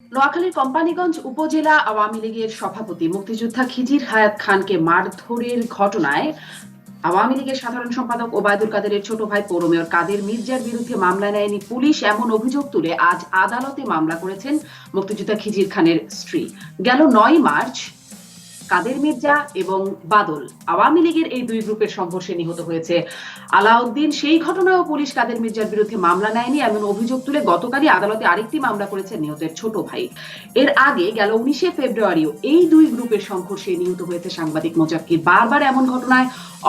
নোয়াখালীর কোম্পানীগঞ্জ উপজেলা আওয়ামী লীগের সভাপতি মুক্তিযোদ্ধা খিজির হায়াত খানকে মারধরের ঘটনায় আওয়ামী লীগের সাধারণ সম্পাদক ওবায়দুল কাদেরের ছোট ভাই পৌর মেয়র কাদের মির্জার বিরুদ্ধে মামলা নেয়নি পুলিশ, এমন অভিযোগ তুলে আজ আদালতে মামলা করেছেন মুক্তিযোদ্ধা খিজির খানের স্ত্রী। গেল 9 মার্চ কাদের মির্জা এবং বাদল আওয়ামী লীগের এই দুই গ্রুপের সংঘর্ষে নিহত হয়েছে আলাউদ্দিন। সেই ঘটনায়ও পুলিশ কাদের মির্জার বিরুদ্ধে মামলা নেয়নি এমন অভিযোগ তুলে গতকালই আদালতে আরেকটি মামলা করেছেন নিহতের ছোট ভাই। এর আগে গেল 19 ফেব্রুয়ারিও এই দুই গ্রুপের সংঘর্ষে নিহত হয়েছে সাংবাদিক মোজাক্কির। বারবার এমন ঘটনায়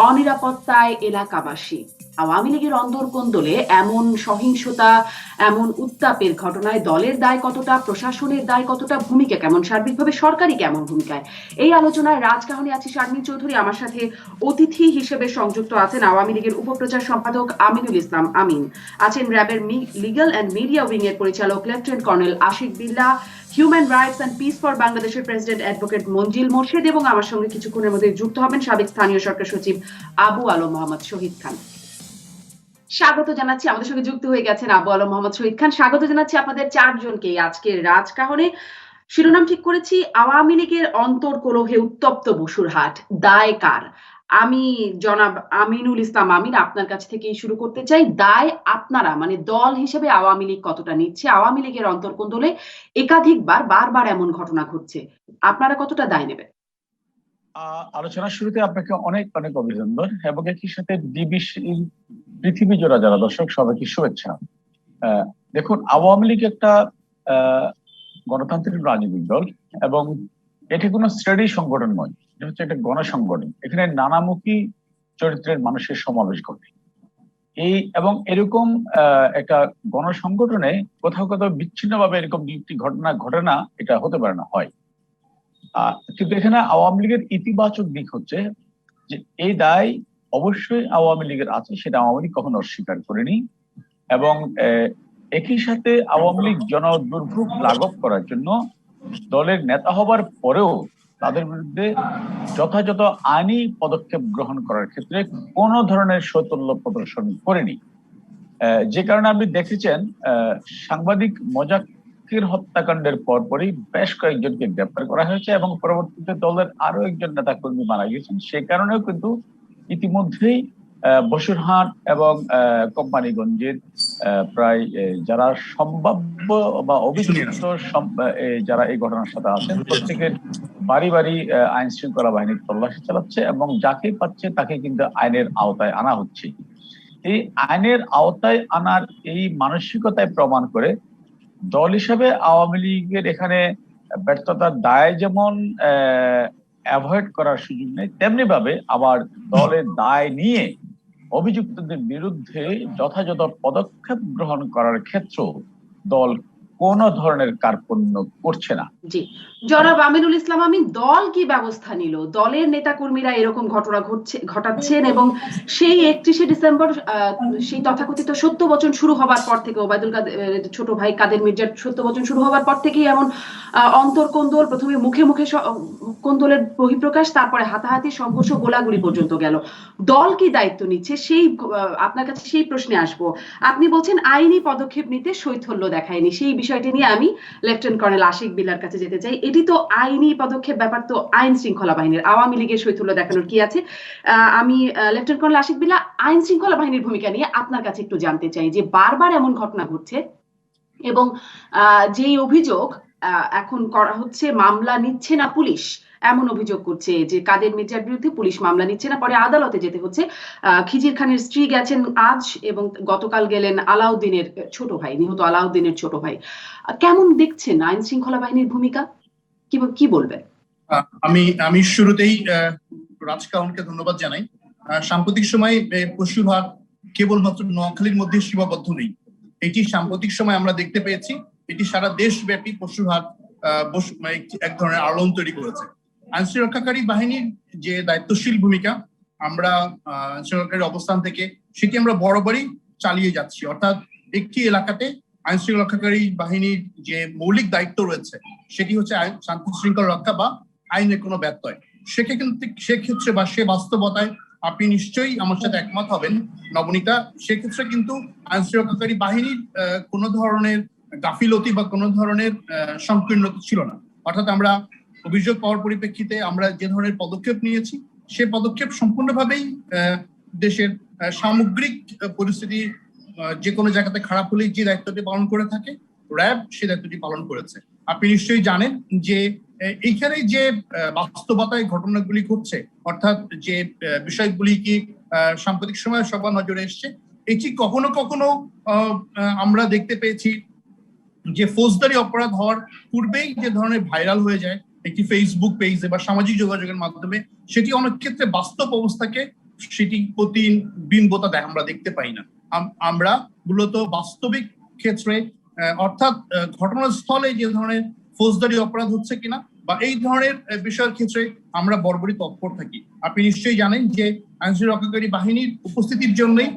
অনিরাপত্তায় এলাকাবাসী। আওয়ামী লীগের অন্তর্কোন্দলে এমন সহিংসতা, এমন উত্তাপের ঘটনায় দলের দায় কতটা, প্রশাসনের দায় কতটা, ভূমিকা কেমন, সার্বিকভাবে সরকারি কেমন ভূমিকায়, এই আলোচনায় রাজকাহনে আছি শারমিন চৌধুরী। আমার সাথে অতিথি হিসেবে সংযুক্ত আছেন আওয়ামী লীগের উপপ্রচার সম্পাদক আমিনুল ইসলাম আমিন, আছেন র্যাবের লিগ্যাল অ্যান্ড মিডিয়া উইং এর পরিচালক lieutenant colonel Ashiq Billah, human rights and peace for বাংলাদেশের প্রেসিডেন্ট অ্যাডভোকেট মঞ্জিল মোর্শেদ, এবং আমার সঙ্গে কিছুক্ষণের মধ্যে যুক্ত হবেন সাবেক স্থানীয় সরকার সচিব আবু আলম মোহাম্মদ শহীদ খান। স্বাগত জানাচ্ছি, আমাদের সঙ্গে যুক্ত হয়ে গেছেন আবু আলম মোহাম্মদ শহীদ খান। স্বাগত জানাচ্ছি আপনাদের চারজনকে আজকের রাজকাহনে। শিরোনাম ঠিক করেছি আওয়ামী লীগের অন্তর্কলহে উত্তপ্ত বসুরহাট, দায় কার? আমি জনাব আমিনুল ইসলাম আমিন আপনার কাছ থেকেই শুরু করতে চাই। দায় আপনারা মানে দল হিসেবে আওয়ামী লীগ কতটা নিচ্ছে? আওয়ামী লীগের অন্তর্কোন্দলে একাধিকবার বারবার এমন ঘটনা ঘটছে, আপনারা কতটা দায় নেবেন? আলোচনার শুরুতে আপনাকে অনেক অনেক অভিনন্দন এবং একই সাথে পৃথিবী জোড়া যারা দর্শক সবাইকে শুভেচ্ছা। দেখুন, আওয়ামী লীগ একটা গণতান্ত্রিক রাজনৈতিক দল এবং এটি কোনো শ্রেণী সংগঠন নয়, এটা হচ্ছে একটা গণসংগঠন। এখানে নানামুখী চরিত্রের মানুষের সমাবেশ ঘটে এবং এরকম একটা গণসংগঠনে কোথাও কোথাও বিচ্ছিন্নভাবে এরকম একটি ঘটনা ঘটে না, এটা হতে পারে না, হয়। কিন্তু এখানে আওয়ামী লীগের ইতিবাচক দিক হচ্ছে যে এই দায় অবশ্যই আওয়ামী লীগের আছে, সেটা আওয়ামী লীগ কখনো অস্বীকার করেনি। এবং একই সাথে আওয়ামী লীগ জনদুর্ভোগ লাঘব করার জন্য দলের নেতা হবার পরেও তাদের বিরুদ্ধে যথাযথ আইনি পদক্ষেপ গ্রহণ করার ক্ষেত্রে কোন ধরনের সৌতল্য প্রদর্শন করেনি। যে কারণে আপনি দেখেছেন সাংবাদিক মোজাক্কির হত্যাকাণ্ডের পরপরই বেশ কয়েকজনকে গ্রেপ্তার করা হয়েছে এবং পরবর্তীতে দলের আরো একজন নেতা কর্মী মারা গেছেন। সে কারণেও কিন্তু ইতিমধ্যেই বসুরহাট এবং কোম্পানীগঞ্জের প্রায় যারা সম্ভাব্য বা অভিযুক্ত যারা এই ঘটনার সাথে আছেন প্রত্যেকের বাড়ি বাড়ি আইন শৃঙ্খলা বাহিনী তল্লাশি চালাচ্ছে এবং যাকে পাচ্ছে তাকে কিন্তু আইনের আওতায় আনা হচ্ছে। এই আইনের আওতায় আনার এই মানসিকতায় প্রমাণ করে দল হিসেবে আওয়ামী লীগের এখানে ব্যর্থতার দায় যেমন অ্যাভয়েড করার সুযোগ নেই, তেমনি ভাবে আবার দলের দায় নিয়ে অভিযুক্তদের বিরুদ্ধে যথাযথ পদক্ষেপ গ্রহণ করার ক্ষেত্রেও দল কোন ধরনের কার্পণ্য করছে না। জি, জনাব আমিনুল ইসলাম আমিন, দল কি ব্যবস্থা নিল? দলের নেতাকর্মীরা এরকম ঘটনা ঘটাচ্ছেন এবং সেই 31শে ডিসেম্বর সেই তথাকথিত সত্য বচন শুরু হবার পর থেকে, ওবায়দুল কাদের ছোট ভাই কাদের মির্জার সত্য বচন শুরু হবার পর থেকেই এমন অন্তর্কোন্দল, প্রথমে মুখে মুখে কোন্দলের বহিঃপ্রকাশ, তারপরে হাতাহাতি, সংঘর্ষ, গোলাগুলি পর্যন্ত গেল। দল কি দায়িত্ব নিচ্ছে? সেই আপনার কাছে সেই প্রশ্নে আসবো। আপনি বলছেন আইনি পদক্ষেপ নিতে শৈথল্য দেখায়নি, সেই বিষয়টি নিয়ে আমি লেফটেন্যান্ট কর্নেল আশিক বিল্লার কাছে যেতে চাই। এটি তো আইনি পদক্ষেপ, ব্যাপার তো আইন শৃঙ্খলা বাহিনীর। আওয়ামী লীগের শৈথল্য দেখানোর কি আছে? আমি লেফটেন্যান্ট কর্নেল আশিক বিল্লা, আইন শৃঙ্খলা বাহিনীর ভূমিকা নিয়ে আপনার কাছে একটু জানতে চাই যে বারবার এমন ঘটনা ঘটছে এবং যেই অভিযোগ এখন করা হচ্ছে মামলা নিচ্ছে না পুলিশ, এমন অভিযোগ করছে যে কাদের মির্জার বিরুদ্ধে পুলিশ মামলা নিচ্ছে না, পরে আদালতে যেতে হচ্ছে। খিজির খানের স্ত্রী গেছেন আজ এবং গতকাল গেলেন আলাউদ্দিনের ছোট ভাই, নিহত আলাউদ্দিনের ছোট ভাই। কেমন দেখছেন আইন শৃঙ্খলা বাহিনীর ভূমিকা, কি বলবেন? আমি শুরুতেই রাজকাহনকে ধন্যবাদ জানাই। সাম্প্রতিক সময়ে পশুরহাট কেবলমাত্র নোয়াখালীর মধ্যে সীমাবদ্ধ নেই, এটি সাম্প্রতিক সময় আমরা দেখতে পেয়েছি এটি সারা দেশব্যাপী পশুরহাট এক ধরনের আলোড়ন তৈরি করেছে। আইনশৃঙ্খলাকারী বাহিনীর যে দায়িত্বশীল ভূমিকা আমরা আইনশৃঙ্খলাকারী অবস্থান থেকে সেটি আমরা বরাবরই চালিয়ে যাচ্ছি। অর্থাৎ একটি এলাকাতে আইনশৃঙ্খলাকারী বাহিনীর যে মৌলিক দায়িত্ব রয়েছে সেটি হচ্ছে শান্তি শৃঙ্খলা রক্ষা বা আইনের কোনো ব্যত্যয়। সেক্ষেত্রে বা সে বাস্তবতায় আপনি নিশ্চয়ই আমার সাথে একমত হবেন নবনীতা, সেক্ষেত্রে কিন্তু আইনশৃঙ্খলাকারী বাহিনীর কোনো ধরনের গাফিলতি বা কোনো ধরনের সংকীর্ণতা ছিল না। অর্থাৎ আমরা অভিযোগ পাওয়ার পরিপ্রেক্ষিতে আমরা যে ধরনের পদক্ষেপ নিয়েছি সে পদক্ষেপ সম্পূর্ণভাবেই দেশের সামগ্রিক পরিস্থিতি যে কোনো জায়গাতে খারাপ হলেই যে দায়িত্বটি পালন করে থাকে র্যাব সে দায়িত্বটি পালন করেছে। আপনি নিশ্চয়ই জানেন যে এইখানে যে বাস্তবতায় ঘটনাগুলি ঘটছে, অর্থাৎ যে বিষয়গুলি কি সাম্প্রতিক সময়ে সবার নজরে এসছে, এটি কখনো কখনো আমরা দেখতে পেয়েছি যে ফৌজদারি অপরাধ হওয়ার পূর্বেই যে ধরনের ভাইরাল হয়ে যায় একটি ফেসবুক পেজে বা সামাজিক যোগাযোগের মাধ্যমে, সেটি অনেক ক্ষেত্রে বাস্তব অবস্থাকে সেটি প্রতিবিম্বতা দেয় আমরা দেখতে পাই না। আমরা মূলত বাস্তবিক ক্ষেত্রে অর্থাৎ ঘটনাস্থলে যে ধরনের ফৌজদারি অপরাধ হচ্ছে কিনা বা এই ধরনের বিষয়ের ক্ষেত্রে আমরা বরাবরই তৎপর থাকি। আপনি নিশ্চয়ই জানেন যে আইনশৃঙ্খলা রক্ষাকারী বাহিনীর উপস্থিতির জন্যই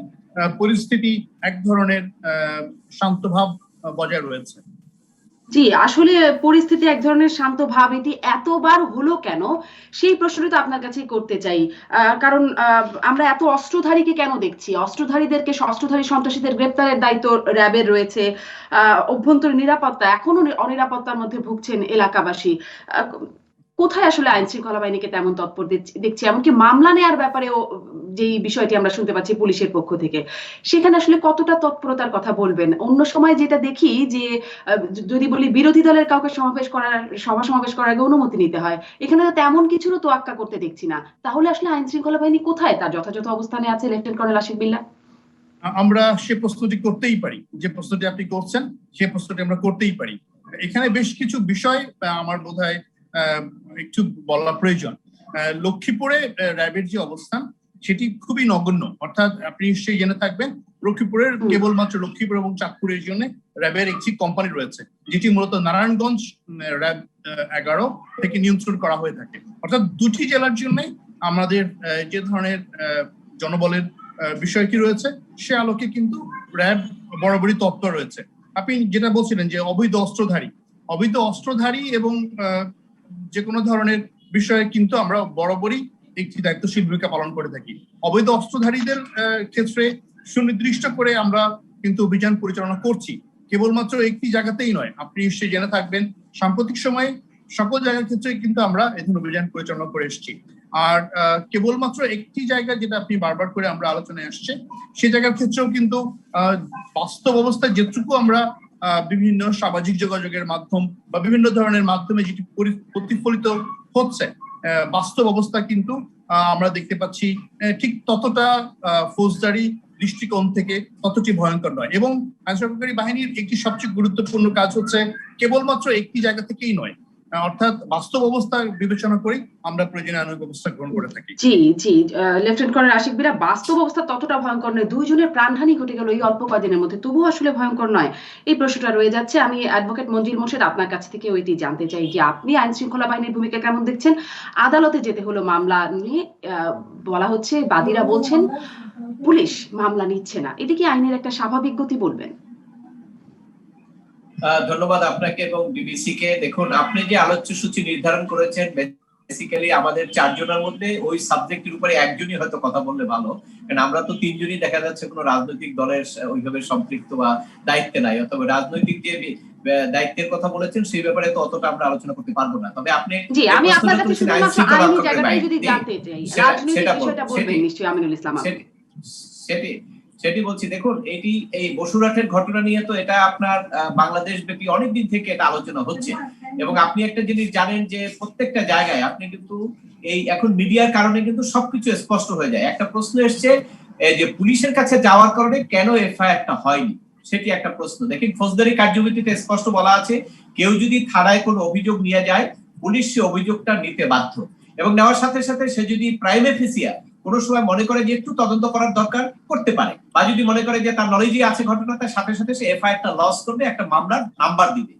পরিস্থিতি এক ধরনের শান্তভাব বজায় রয়েছে। জি, আসলে পরিস্থিতি এক ধরনের শান্ত ভাব, এটি এতবার হলো কেন সেই প্রশ্নটি তো আপনার কাছে করতে চাই। কারণ আমরা এত অস্ত্রধারীকে কেন দেখছি? অস্ত্রধারী সন্ত্রাসীদের গ্রেপ্তারের দায়িত্ব র্যাবের রয়েছে। অভ্যন্তরীণ নিরাপত্তা, এখনো অনিরাপত্তার মধ্যে ভুগছেন এলাকাবাসী। কোথায় আসলে আইন শৃঙ্খলা বাহিনীকে তেমন তৎপর দেখছি? এমনকি মামলা নেয়ার ব্যাপারেও যেই বিষয়টি আমরা শুনতে পাচ্ছি পুলিশের পক্ষ থেকে, সেখানে আসলে কতটা তৎপরতার কথা বলবেন? অন্য সময় যেটা দেখি যে যদি বলি বিরোধী দলের কাউকে সভা সমাবেশ করার আগে অনুমতি নিতে হয়, এখানে তো তেমন কিছুরও তোয়াক্কা করতে দেখছি না। তাহলে আসলে আইন শৃঙ্খলা বাহিনী কোথায় তার যথাযথ অবস্থানে আছে লেফটেন্যান্ট কর্নেল আশিক বিল্লাহ? আমরা সে প্রশ্নটি করতেই পারি, যে প্রশ্নটি আপনি করছেন সে প্রশ্নটি আমরা করতেই পারি। এখানে বেশ কিছু বিষয় আমার বোধহয় একটু বলা প্রয়োজন। লক্ষ্মীপুরে র্যাবের যে অবস্থান সেটি খুবই নগণ্য। অর্থাৎ আপনি নিশ্চয়ই জেনে থাকবেন লক্ষ্মীপুরের কেবলমাত্র লক্ষ্মীপুর এবং চাঁদপুরের জন্য র্যাবের একটি কোম্পানি রয়েছে, যেটি মূলত নারায়ণগঞ্জ র্যাব 11 থেকে নিয়ন্ত্রণ করা হয়ে থাকে। অর্থাৎ দুটি জেলার জন্য আমাদের যে ধরনের জনবলের বিষয়টি রয়েছে সে আলোকে কিন্তু র্যাব বরাবরই তৎপর রয়েছে। আপনি যেটা বলছিলেন যে অবৈধ অস্ত্রধারী এবং যে কোনো ধরনের বিষয়ে কিন্তু আমরা বরাবরই একটি দায়িত্বশীল ভূমিকা পালন করে থাকি। অবৈধ অস্ত্রধারীদের ক্ষেত্রে সুনির্দিষ্ট করে আমরা কিন্তু অভিযান পরিচালনা করছি, কেবলমাত্র একটি জায়গাতেই নয়। আপনি নিশ্চয়ই জেনে থাকবেন সাম্প্রতিক সময়ে সকল জায়গার ক্ষেত্রে কিন্তু আমরা এই ধরনের অভিযান পরিচালনা করে এসেছি। আর কেবলমাত্র একটি জায়গা যেটা আপনি বারবার করে আমরা আলোচনায় আসছে, সেই জায়গার ক্ষেত্রেও কিন্তু বাস্তব অবস্থায় যেটুকু আমরা বিভিন্ন সামাজিক যোগাযোগের মাধ্যম বা বিভিন্ন ধরনের মাধ্যমে যেটি প্রতিফলিত হচ্ছে, বাস্তব অবস্থা কিন্তু আমরা দেখতে পাচ্ছি ঠিক ততটা ফৌজদারি দৃষ্টিকোণ থেকে ততটি ভয়ঙ্কর নয়। এবং আইনশৃঙ্খলা বাহিনীর একটি সবচেয়ে গুরুত্বপূর্ণ কাজ হচ্ছে কেবলমাত্র একটি জায়গা থেকেই নয়, অর্থাৎ বাস্তব অবস্থা বিবেচনা করে আমরা প্রয়োজনীয় আইন ব্যবস্থা গ্রহণ করে থাকি। জি জি, লেফটেন্যান্ট কর্নেল আশিক বিল্লাহ, বাস্তব অবস্থা ততটা ভয়ঙ্কর নয়। দুইজনের প্রাণহানি ঘটে গেল এই অল্প কদিনের মধ্যে, তবুও আসলে ভয়ঙ্কর নয়? এই প্রশ্নটা রয়ে যাচ্ছে। আমি অ্যাডভোকেট মঞ্জিল মোর্শেদ আপনার কাছ থেকে ওইটি জানতে চাই যে আপনি আইন শৃঙ্খলা বাহিনীর ভূমিকা কেমন দেখছেন? আদালতে যেতে হলো মামলা নিয়ে, বলা হচ্ছে, বাদীরা বলছেন পুলিশ মামলা নিচ্ছে না। এটা কি আইনের একটা স্বাভাবিক গতি বলবেন? ধন্যবাদ আপনাকে এবং বিবিসি কে। দেখুন, আপনি যে আলোচ্য সূচি নির্ধারণ করেছেন, বেসিক্যালি আমাদের 4 জনের মধ্যে ওই সাবজেক্টের উপরে একজনই হয়তো কথা বললে ভালো, কারণ আমরা তো 3 জনই দেখা যাচ্ছে কোনো রাজনৈতিক দলের ওইভাবে সম্পৃক্ত বা দায়িত্বে নাই। অথবা রাজনৈতিক যে দায়িত্বের কথা বলেছেন সেই ব্যাপারে তো অতটা আমরা আলোচনা করতে পারবো না। তবে আপনি জি, আমি আপনার কাছে শুধুমাত্র আইনি জায়গাটাই যদি জানতে চাই, রাজনৈতিক বিষয়টা বলবেন নিশ্চয়ই আমিনুল ইসলাম। সেটি বলছি। দেখুন, এই বসুরহাটের ঘটনা নিয়ে তো এটা আপনার বাংলাদেশ ব্যাপী অনেকদিন থেকে এটা আলোচনা হচ্ছে, এবং আপনি একটা জিনিস জানেন যে প্রত্যেকটা জায়গায় আপনি কিন্তু এই এখন মিডিয়ার কারণে কিন্তু সবকিছু স্পষ্ট হয়ে যায়। একটা প্রশ্ন এসছে যে পুলিশের কাছে যাওয়ার কারণে কেন এফআইআরটা হয়নি, সেটি একটা প্রশ্ন। দেখেন, ফৌজদারি কার্যবিধিতে স্পষ্ট বলা আছে কেউ যদি থানায় কোনো অভিযোগ নিয়ে যায় পুলিশ সে অভিযোগটা নিতে বাধ্য, এবং নেওয়ার সাথে সাথে সে যদি প্রাইমে ফেসিয়া কোনো সময় মনে করে যে একটু তদন্ত করার দরকার করতে পারে, বা যদি মনে করে যে তার নলেজই আছে ঘটনাটার সাথে সাথে সে এফআইআরটা লস করবে, একটা মামলার নাম্বার দিবে।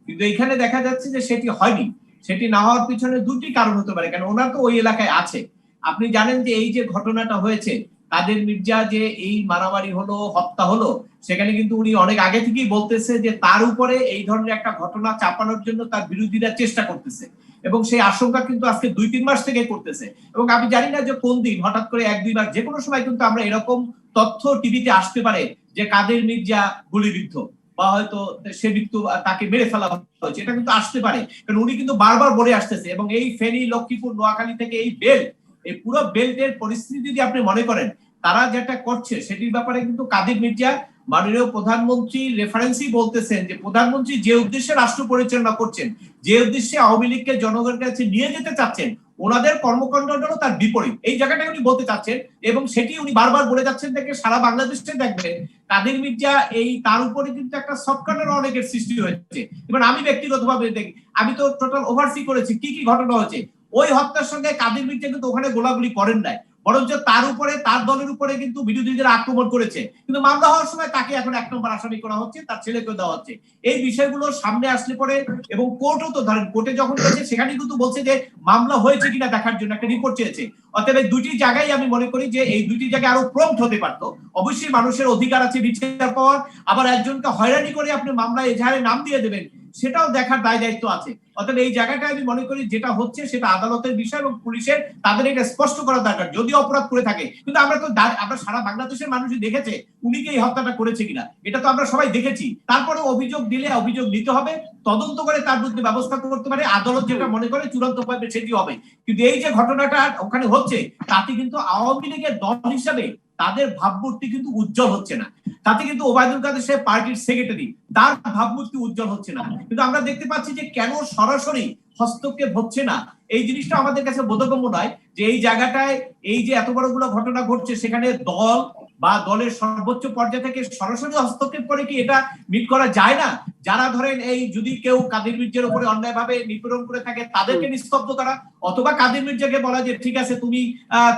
কিন্তু এখানে দেখা যাচ্ছে যে সেটি হয়নি। সেটি না হওয়ার পিছনে দুটি কারণ হতে পারে, কারণ ওনার তো ওই এলাকায় আছে। আপনি জানেন যে এই যে ঘটনাটা হয়েছে কাদের মির্জা, যে এই মারামারি হলো, হত্যা হলো, সেখানে কিন্তু উনি অনেক আগে থেকেই বলতেছে যে তার উপরে এই ধরনের একটা ঘটনা চাপানোর জন্য তার বিরোধীরা চেষ্টা করতেছে, এবং সেই আশঙ্কা কিন্তু আজকে 2-3 মাস থেকে করতেছে। এবং আমি জানি না যে কোন দিন হঠাৎ করে 1-2 বার যে কোনো সময় কিন্তু আমরা এরকম তথ্য টিভিতে আসতে পারে যে কাদের মির্জা গুলিবিদ্ধ, বা হয়তো সে মৃত্যু তাকে মেরে ফেলা হয়েছে, এটা কিন্তু আসতে পারে। কারণ উনি কিন্তু বারবার বলে আসতেছে, এবং এই ফেনী, লক্ষ্মীপুর, নোয়াখালী থেকে এই বেল্ট, এই পুরো বেল্টের পরিস্থিতি যদি আপনি মনে করেন, তারা যেটা করছে সেটির ব্যাপারে কিন্তু কাদের মির্জা মাননীয় প্রধানমন্ত্রী রেফারেন্সই বলতেছেন যে প্রধানমন্ত্রী যে উদ্দেশ্যে রাষ্ট্র পরিচালনা করছেন, যে উদ্দেশ্যে আওয়ামী লীগকে জনগণের কাছে নিয়ে যেতে চাচ্ছেন, ওনাদের কর্মকাণ্ডটাও তার বিপরীত। এই জায়গাটা উনি বলতে চাচ্ছেন, এবং সেটি উনি বারবার বলে যাচ্ছেন। থেকে সারা বাংলাদেশে দেখবেন কাদের মির্জা এই তার উপরে কিন্তু একটা সফটওয়্যার অনেকের সৃষ্টি হয়েছে। এবার আমি ব্যক্তিগতভাবে দেখি, আমি তো টোটাল ওভারসি করেছি কি কি ঘটনা হয়েছে। ওই হত্যার সঙ্গে কাদের মির্জা কিন্তু ওখানে গোলাগুলি করেন নাই, বরঞ্চ তার উপরে, তার দলের উপরে কিন্তু বিরোধীদের আক্রমণ করেছে। কিন্তু মামলা হওয়ার সময় তাকে এখন 1 নম্বর আসামি করা হচ্ছে, তার ছেলেকে দেওয়া হচ্ছে। এই বিষয়গুলো সামনে আসলে পরে, এবং কোর্টও তো ধরেন, কোর্টে যখন গেছে সেখানে কিন্তু বলছে যে মামলা হয়েছে কিনা দেখার জন্য একটা রিপোর্ট চেয়েছে। অতএব এই দুটি জায়গায় আমি মনে করি যে এই দুটি জায়গায় আরো প্রম্পট হতে পারতো। অবশ্যই মানুষের অধিকার আছে বিচার পাওয়ার, আবার একজনকে হয়রানি করে আপনি মামলায় এজাহারে নাম দিয়ে দেবেন, সেটাও দেখার দায় দায়িত্ব আছে। অতএব এই জায়গাটা আমি মনে করি যেটা হচ্ছে সেটা আদালতের বিষয়, এবং পুলিশের তাদের এটা স্পষ্ট করা দরকার যদি অপরাধ করে থাকে। কিন্তু আমরা তো আমরা সারা বাংলাদেশের মানুষই দেখেছে উনি কি এই হত্যাটা করেছে কিনা, এটা তো আমরা সবাই দেখেছি। তারপরে অভিযোগ দিলে অভিযোগ নিতে হবে, তদন্ত করে তার বিরুদ্ধে ব্যবস্থা করতে পারে আদালত, যেটা মনে করে চূড়ান্ত ভাবে সেটি হবে। কিন্তু এই যে ঘটনাটা ওখানে হচ্ছে, তাতে কিন্তু আওয়ামী লীগের দল হিসাবে তাদের ভাবমূর্তি কিন্তু উজ্জ্বল হচ্ছে না। তাতে কিন্তু ওবায়দুল কাদের সাহেব পার্টির সেক্রেটারি, তার ভাবমূর্তি উজ্জ্বল হচ্ছে না। কিন্তু আমরা দেখতে পাচ্ছি যে কেন সরাসরি হস্তক্ষেপ হচ্ছে না, এই জিনিসটা আমাদের কাছে বোধগম্য নয়। যে এই জায়গাটায় এই যে এত বড়গুলো ঘটনা ঘটছে, সেখানে দল বা দলের সর্বোচ্চ পর্যায় থেকে সরাসরি হস্তক্ষেপ করে কি এটা মিট করা যায় না? যারা ধরেন এই যদি কেউ কাদের মির্জার উপরে অন্যায়ভাবে নিপীড়ন করে থাকে তাদেরকে নিস্তব্ধ করা, অথবা কাদের মির্জাকে বলা যে ঠিক আছে তুমি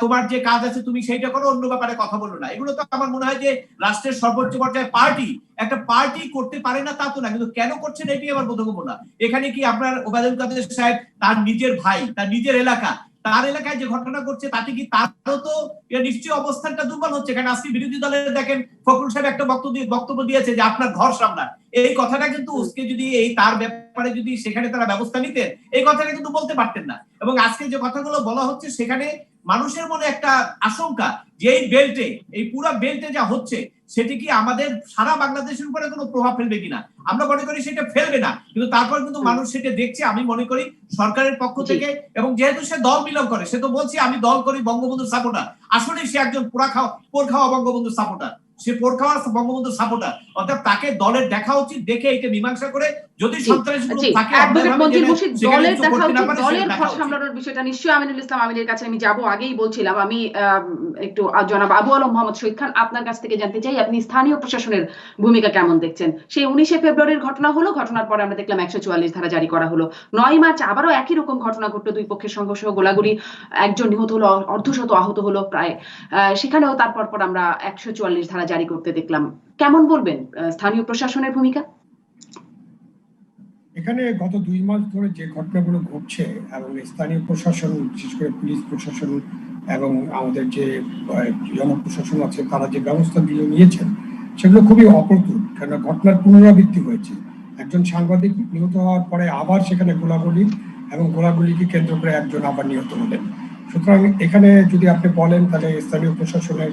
তোমার যে কাজ আছে তুমি সেইটা করো, অন্য ব্যাপারে কথা বলো না। এগুলো তো আমার মনে হয় যে রাষ্ট্রের সর্বোচ্চ পর্যায়ে পার্টি, একটা পার্টি করতে পারে না তা তো না, কিন্তু কেন করছেন এটি আমার বোধগম্য না। এখানে কি আপনার ওবায়দুল কাদের সাহেব তার নিজের ভাই, তার নিজের এলাকা, তার এলাকায় যে ঘটনা ঘটছে তাতে কি তারও তো নিশ্চয়ই অবস্থানটা দুর্বল হচ্ছে। কারণ আজকে বিরোধী দলের দেখেন ফখরুল সাহেব একটা বক্তব্য দিয়েছে যে আপনার ঘর সামলান, এই কথাটা কিন্তু উসকে যদি এই তার ব্যাপারে যদি সেখানে তারা ব্যবস্থা নিতেন, এই কথাটা কিন্তু বলতে পারতেন না। এবং আজকে যে কথাগুলো বলা হচ্ছে সেখানে মানুষের মনে একটা আশঙ্কা যে এই বেল্টে, এই পুরো বেল্টে যা হচ্ছে সেটি কি আমাদের সারা বাংলাদেশের উপরে কোনো প্রভাব ফেলবে কিনা। আমরা মনে করি সেটা ফেলবে না, কিন্তু তারপর কিন্তু মানুষ সেটা দেখছে। আমি মনে করি সরকারের পক্ষ থেকে, এবং যেহেতু সে দল বিলং করে, সে তো বলছে আমি দল করি বঙ্গবন্ধুর সাপোর্টার, আসলে সে একজন পোর খাওয়া বঙ্গবন্ধুর সাপোর্টার, সে পোর খাওয়া বঙ্গবন্ধুর সাপোর্টার। অর্থাৎ তাকে দলের দেখা উচিত, দেখে এটা মীমাংসা করে যদি সন্ত্রাসীগুলো থাকে দলের দেখা উচিত, দলের ঘর সামলানোর বিষয়টা নিশ্চয়ই আমিনুল ইসলাম আমিনের কাছে আমি যাব। আগেই বলছিলাম আমি একটু জনাব আবু আলম মোহাম্মদ শহীদ খান আপনার কাছ থেকে জানতে চাই আপনি স্থানীয় প্রশাসনের ভূমিকা কেমন দেখছেন। সেই 19শে ফেব্রুয়ারির ঘটনা হলো, ঘটনার পরে আমরা দেখলাম 144 ধারা জারি করা হলো। 9 মার্চ আবারও একই রকম ঘটনা ঘটলো, দুই পক্ষের সংঘর্ষ, গোলাগুলি, একজন নিহত হলো, অর্ধশত আহত হলো প্রায়। সেখানেও তারপর আমরা 144 ধারা জারি করতে দেখলাম। কেমন বলবেন স্থানীয় প্রশাসনের ভূমিকা? এখানে গত 2 মাস ধরে যে ঘটনাগুলো ঘটছে, এবং স্থানীয় প্রশাসন বিশেষ করে পুলিশ প্রশাসন এবং আমাদের যে জনপ্রশাসন আছে তারা যে ব্যবস্থা নিয়েছেন সেগুলো খুবই অপ্রতুল। কেন ঘটনার পুনরাবৃত্তি হয়েছে, একজন সাংবাদিক নিহত হওয়ার পরে আবার সেখানে গোলাগুলি, এবং গোলাগুলিকে কেন্দ্র করে একজন আবার নিহত হলেন। সুতরাং এখানে যদি আপনি বলেন তাহলে স্থানীয় প্রশাসনের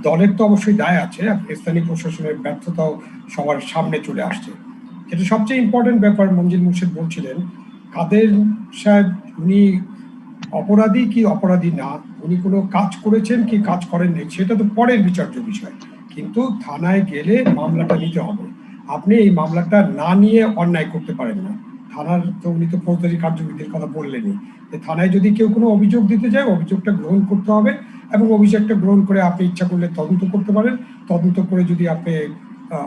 দলের তো অবশ্যই দায় আছে, স্থানীয় প্রশাসনের ব্যর্থতাও সবার সামনে চলে আসছে। যেটা সবচেয়ে ইম্পর্টেন্ট ব্যাপার, মঞ্জিল মুর্শিদ বলছিলেন কাদের সাহেব উনি অপরাধী কি অপরাধী না, উনি কোনো কাজ করেছেন কি কাজ করেননি সেটা তো পরের বিচার্য বিষয়, কিন্তু থানায় গেলে মামলাটা নিতে হবে। আপনি এই মামলাটা না নিয়ে অন্যায় করতে পারেন না। থানার তো উনি তো ফৌজদারি কার্যবিধির কথা বললেনই, যে থানায় যদি কেউ কোনো অভিযোগ দিতে যায় অভিযোগটা গ্রহণ করতে হবে, এবং অভিযোগটা গ্রহণ করে আপনি ইচ্ছা করলে তদন্ত করতে পারেন। তদন্ত করে যদি আপনি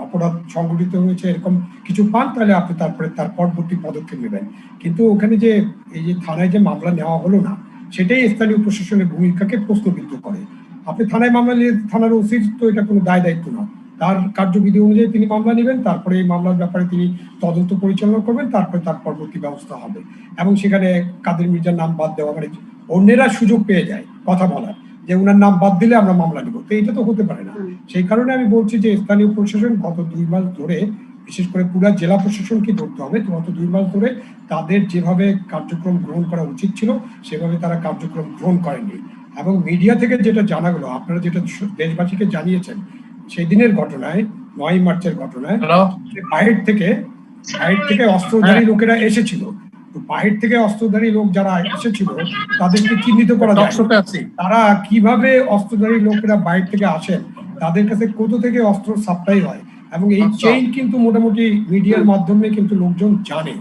অপরাধ সংঘটিত হয়েছে এরকম কিছু পান তাহলে আপনি তারপরে তার পরবর্তী পদক্ষেপ নেবেন। কিন্তু ওখানে যে এই যে থানায় যে মামলা নেওয়া হলো না, সেটাই স্থানীয় প্রশাসনের ভূমিকাকে প্রশ্নবিদ্ধ করে। আপনি থানায় মামলা নিয়ে থানার ওসির তো এটা কোনো দায় দায়িত্ব না, তার কার্যবিধি অনুযায়ী তিনি মামলা নেবেন, তারপরে এই মামলার ব্যাপারে তিনি তদন্ত পরিচালনা করবেন, তারপরে তার পরবর্তী ব্যবস্থা হবে। এবং সেখানে কাদের মির্জার নাম বাদ দেওয়া মানে অন্যেরা সুযোগ পেয়ে যায় কথা বলার, যে উনার নাম বাদ দিলে আমরা মামলা নিব, তো এটা তো হতে পারে না। সেই কারণে আমি বলছি যে স্থানীয় প্রশাসন গত 2 মাস ধরে, বিশেষ করে পুরা জেলা প্রশাসনকে ধরতে হবে, গত 2 মাস ধরে তাদের যেভাবে কার্যক্রম গ্রহণ করা উচিত ছিল সেভাবে তারা কার্যক্রম গ্রহণ করেনি। এবং মিডিয়া থেকে যেটা জানা গেল, আপনারা যেটা দেশবাসীকে জানিয়েছেন, সেই দিনের ঘটনায় 9 মার্চের ঘটনায় হ্যালো, বাহির থেকে অস্ত্রধারী লোকেরা এসেছিল। তো বাহির থেকে অস্ত্রধারী লোক যারা এসেছিল তাদেরকে চিহ্নিত করা যায়। টকশোতে আছি। তারা কিভাবে অস্ত্রধারী লোকেরা বাইরে থেকে আসেন, তাদের কাছে কোথা থেকে অস্ত্র সাপ্লাই হয়, এবং এই চেইন কিন্তু মোটামুটি মিডিয়ার মাধ্যমে কিন্তু লোকজন জানে।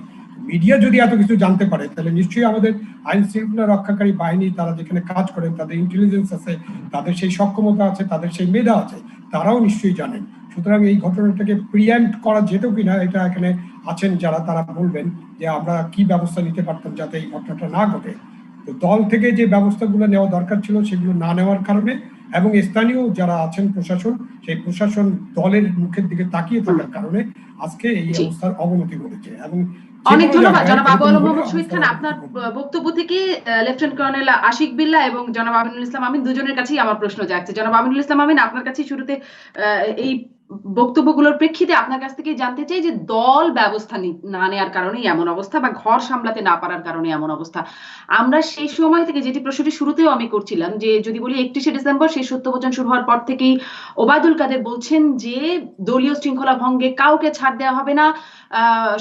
মিডিয়া যদি এত কিছু জানতে পারে তাহলে নিশ্চয়ই আমাদের আইন শৃঙ্খলা রক্ষাকারী বাহিনী তারা যেখানে কাজ করেন, তাদের ইন্টেলিজেন্স আছে, তাদের সেই সক্ষমতা আছে, তাদের সেই মেধা আছে, তারাও নিশ্চয়ই জানেন। সুতরাং এই ঘটনাটাকে প্রিএম্প্ট করা যেত কিনা, এটা এখানে আছেন যারা, তারা বলবেন যে আমরা কি ব্যবস্থা নিতে পারতাম যাতে এই ঘটনাটা না ঘটে। তো দল থেকে যে ব্যবস্থাগুলো নেওয়া দরকার ছিল সেগুলো না নেওয়ার কারণে, এবং স্থানীয় যারা আছেন প্রশাসন, সেই প্রশাসন দলের মুখের দিকে তাকিয়ে থাকার কারণে আজকে এই অবস্থার অবনতি ঘটেছে। এবং অনেক ধন্যবাদ জনাব আবু আলম মোহাম্মদ শহীদ খান। আপনার বক্তব্য থেকে লেফটেন্যান্ট কর্নেল আশিক বিল্লাহ এবং জনাব আমিনুল ইসলাম আমিন দুজনের কাছেই আমার প্রশ্ন যাচ্ছে। জনাব আমিনুল ইসলাম আমিন, আপনার কাছে শুরুতে এই বক্তব্যগুলোর প্রেক্ষিতে আপনার কাছ থেকে জানতে চাই যে দল ব্যবস্থা না নেওয়ার কারণেই এমন অবস্থা, বা ঘর সামলাতে না পারার কারণে এমন অবস্থা। আমরা সেই সময় থেকে, যেটি প্রশ্নটি শুরুতেও আমি করছিলাম, যে যদি বলি 31শে ডিসেম্বর সেই সত্যভোজন শুরু হওয়ার পর থেকেই ওবায়দুল কাদের বলছেন যে দলীয় শৃঙ্খলা ভঙ্গে কাউকে ছাড় দেওয়া হবে না,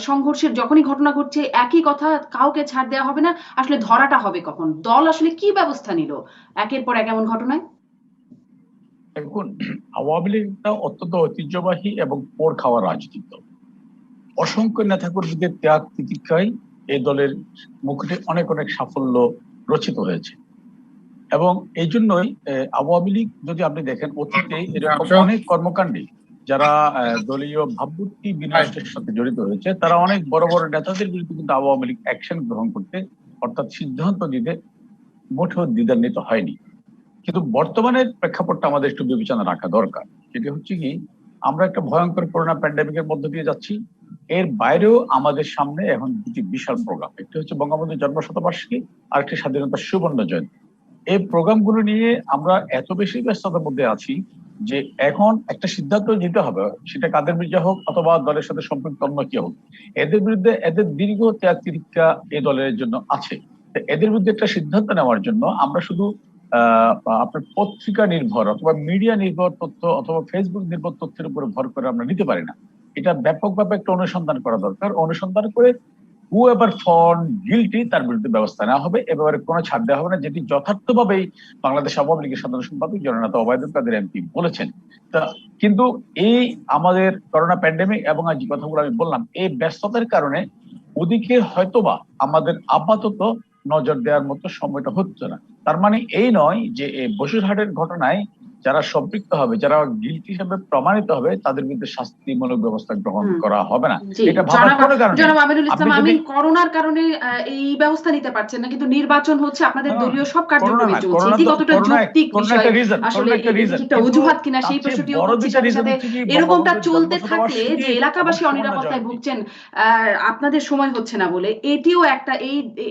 সংঘর্ষের যখনই ঘটনা ঘটছে একই কথা, কাউকে ছাড় দেওয়া হবে না। আসলে ধরাটা হবে কখন? দল আসলে কি ব্যবস্থা নিল একের পর এক এমন ঘটনায়? দেখুন, আওয়ামী লীগটা অত্যন্ত ঐতিহ্যবাহী এবং পোড় খাওয়া রাজনীতি দল। অসংখ্য নেতাকর্মীদের ত্যাগ তিতিক্ষায় এই দলের মুখে অনেক সাফল্য রচিত হয়েছে, এবং এই জন্যই আওয়ামী লীগ যদি আপনি দেখেন অতীতে এরকম অনেক কর্মকাণ্ডে যারা দলীয় ভাবমূর্তি বিনষ্টের সাথে জড়িত হয়েছে, তারা অনেক বড় বড় নেতাদের বিরুদ্ধে কিন্তু আওয়ামী লীগ অ্যাকশন গ্রহণ করতে, অর্থাৎ সিদ্ধান্ত দিতে মোটেও দ্বিধান্বিত হয়নি। কিন্তু বর্তমানের প্রেক্ষাপটটা আমাদের একটু বিবেচনা রাখা দরকার। সেটা হচ্ছে কি, আমরা একটা ভয়ঙ্কর করোনা প্যান্ডেমিকের মধ্য দিয়ে যাচ্ছি। এর বাইরেও আমাদের সামনে এখন দুটি বিশাল প্রোগ্রাম, একটি হচ্ছে বঙ্গবন্ধুর জন্মশতবার্ষিকী, আর একটি স্বাধীনতার সুবর্ণ জয়ন্তী। এই প্রোগ্রামগুলো নিয়ে আমরা এত বেশি ব্যস্ততার মধ্যে আছি যে এখন একটা সিদ্ধান্ত নিতে হবে, সেটা কাদের বিরুদ্ধে হোক অথবা দলের সাথে সম্পৃক্ত অন্য কেউ হোক, এদের বিরুদ্ধে এদের দীর্ঘ ত্যাগ তিতিক্ষা এই দলের জন্য আছে। এদের বিরুদ্ধে একটা সিদ্ধান্ত নেওয়ার জন্য আমরা শুধু আপনার পত্রিকা নির্ভর অথবা মিডিয়া নির্ভর তথ্য অথবা ফেসবুক নির্ভর তথ্যের উপরে ভর করে আমরা নিতে পারি না। এটা ব্যাপকভাবে একটা অনুসন্ধান করা দরকার। অনুসন্ধান করে হু এভার ফাউন্ড গিলটি তার বিরুদ্ধে ব্যবস্থা নেওয়া হবে, এবারে কোনো ছাড় দেওয়া হবে না, যেটি যথার্থভাবেই বাংলাদেশ আওয়ামী লীগের সাধারণ সম্পাদক জননেতা ওবায়দুল কাদের এমপি বলেছেন। তা কিন্তু এই আমাদের করোনা প্যান্ডেমিক এবং যে কথাগুলো আমি বললাম, এই ব্যস্ততার কারণে ওদিকে হয়তোবা আমাদের আপাতত নজর দেওয়ার মতো সময়টা হচ্ছে না। তার মানে এই নয় যে এই বসিরহাটের ঘটনায় যারা সম্পৃক্ত হবে, যারা গিল্টি হিসেবে প্রমাণিত হবে, তাদের বিরুদ্ধে শাস্তিমূলক ব্যবস্থা গ্রহণ করা হবে না। এটা ভাবার কোনো কারণ নেই। জনাব আমিনুল ইসলাম আমিন, করোনার কারণে এই ব্যবস্থা নিতে পারছেন না, কিন্তু নির্বাচন হচ্ছে, আপনাদের দলীয় সব কার্যক্রমে চলছে, এটি কতটা যৌক্তিক বিষয়? আসলে একটা অজুহাত কিনা সেই প্রশ্নটিও করছি। সাথে সাথে এরকমটা চলতে থাকলে যে এলাকাবাসী অনিরাপত্তায় ভুগছেন আপনাদের সময় হচ্ছে না বলে, এটিও একটা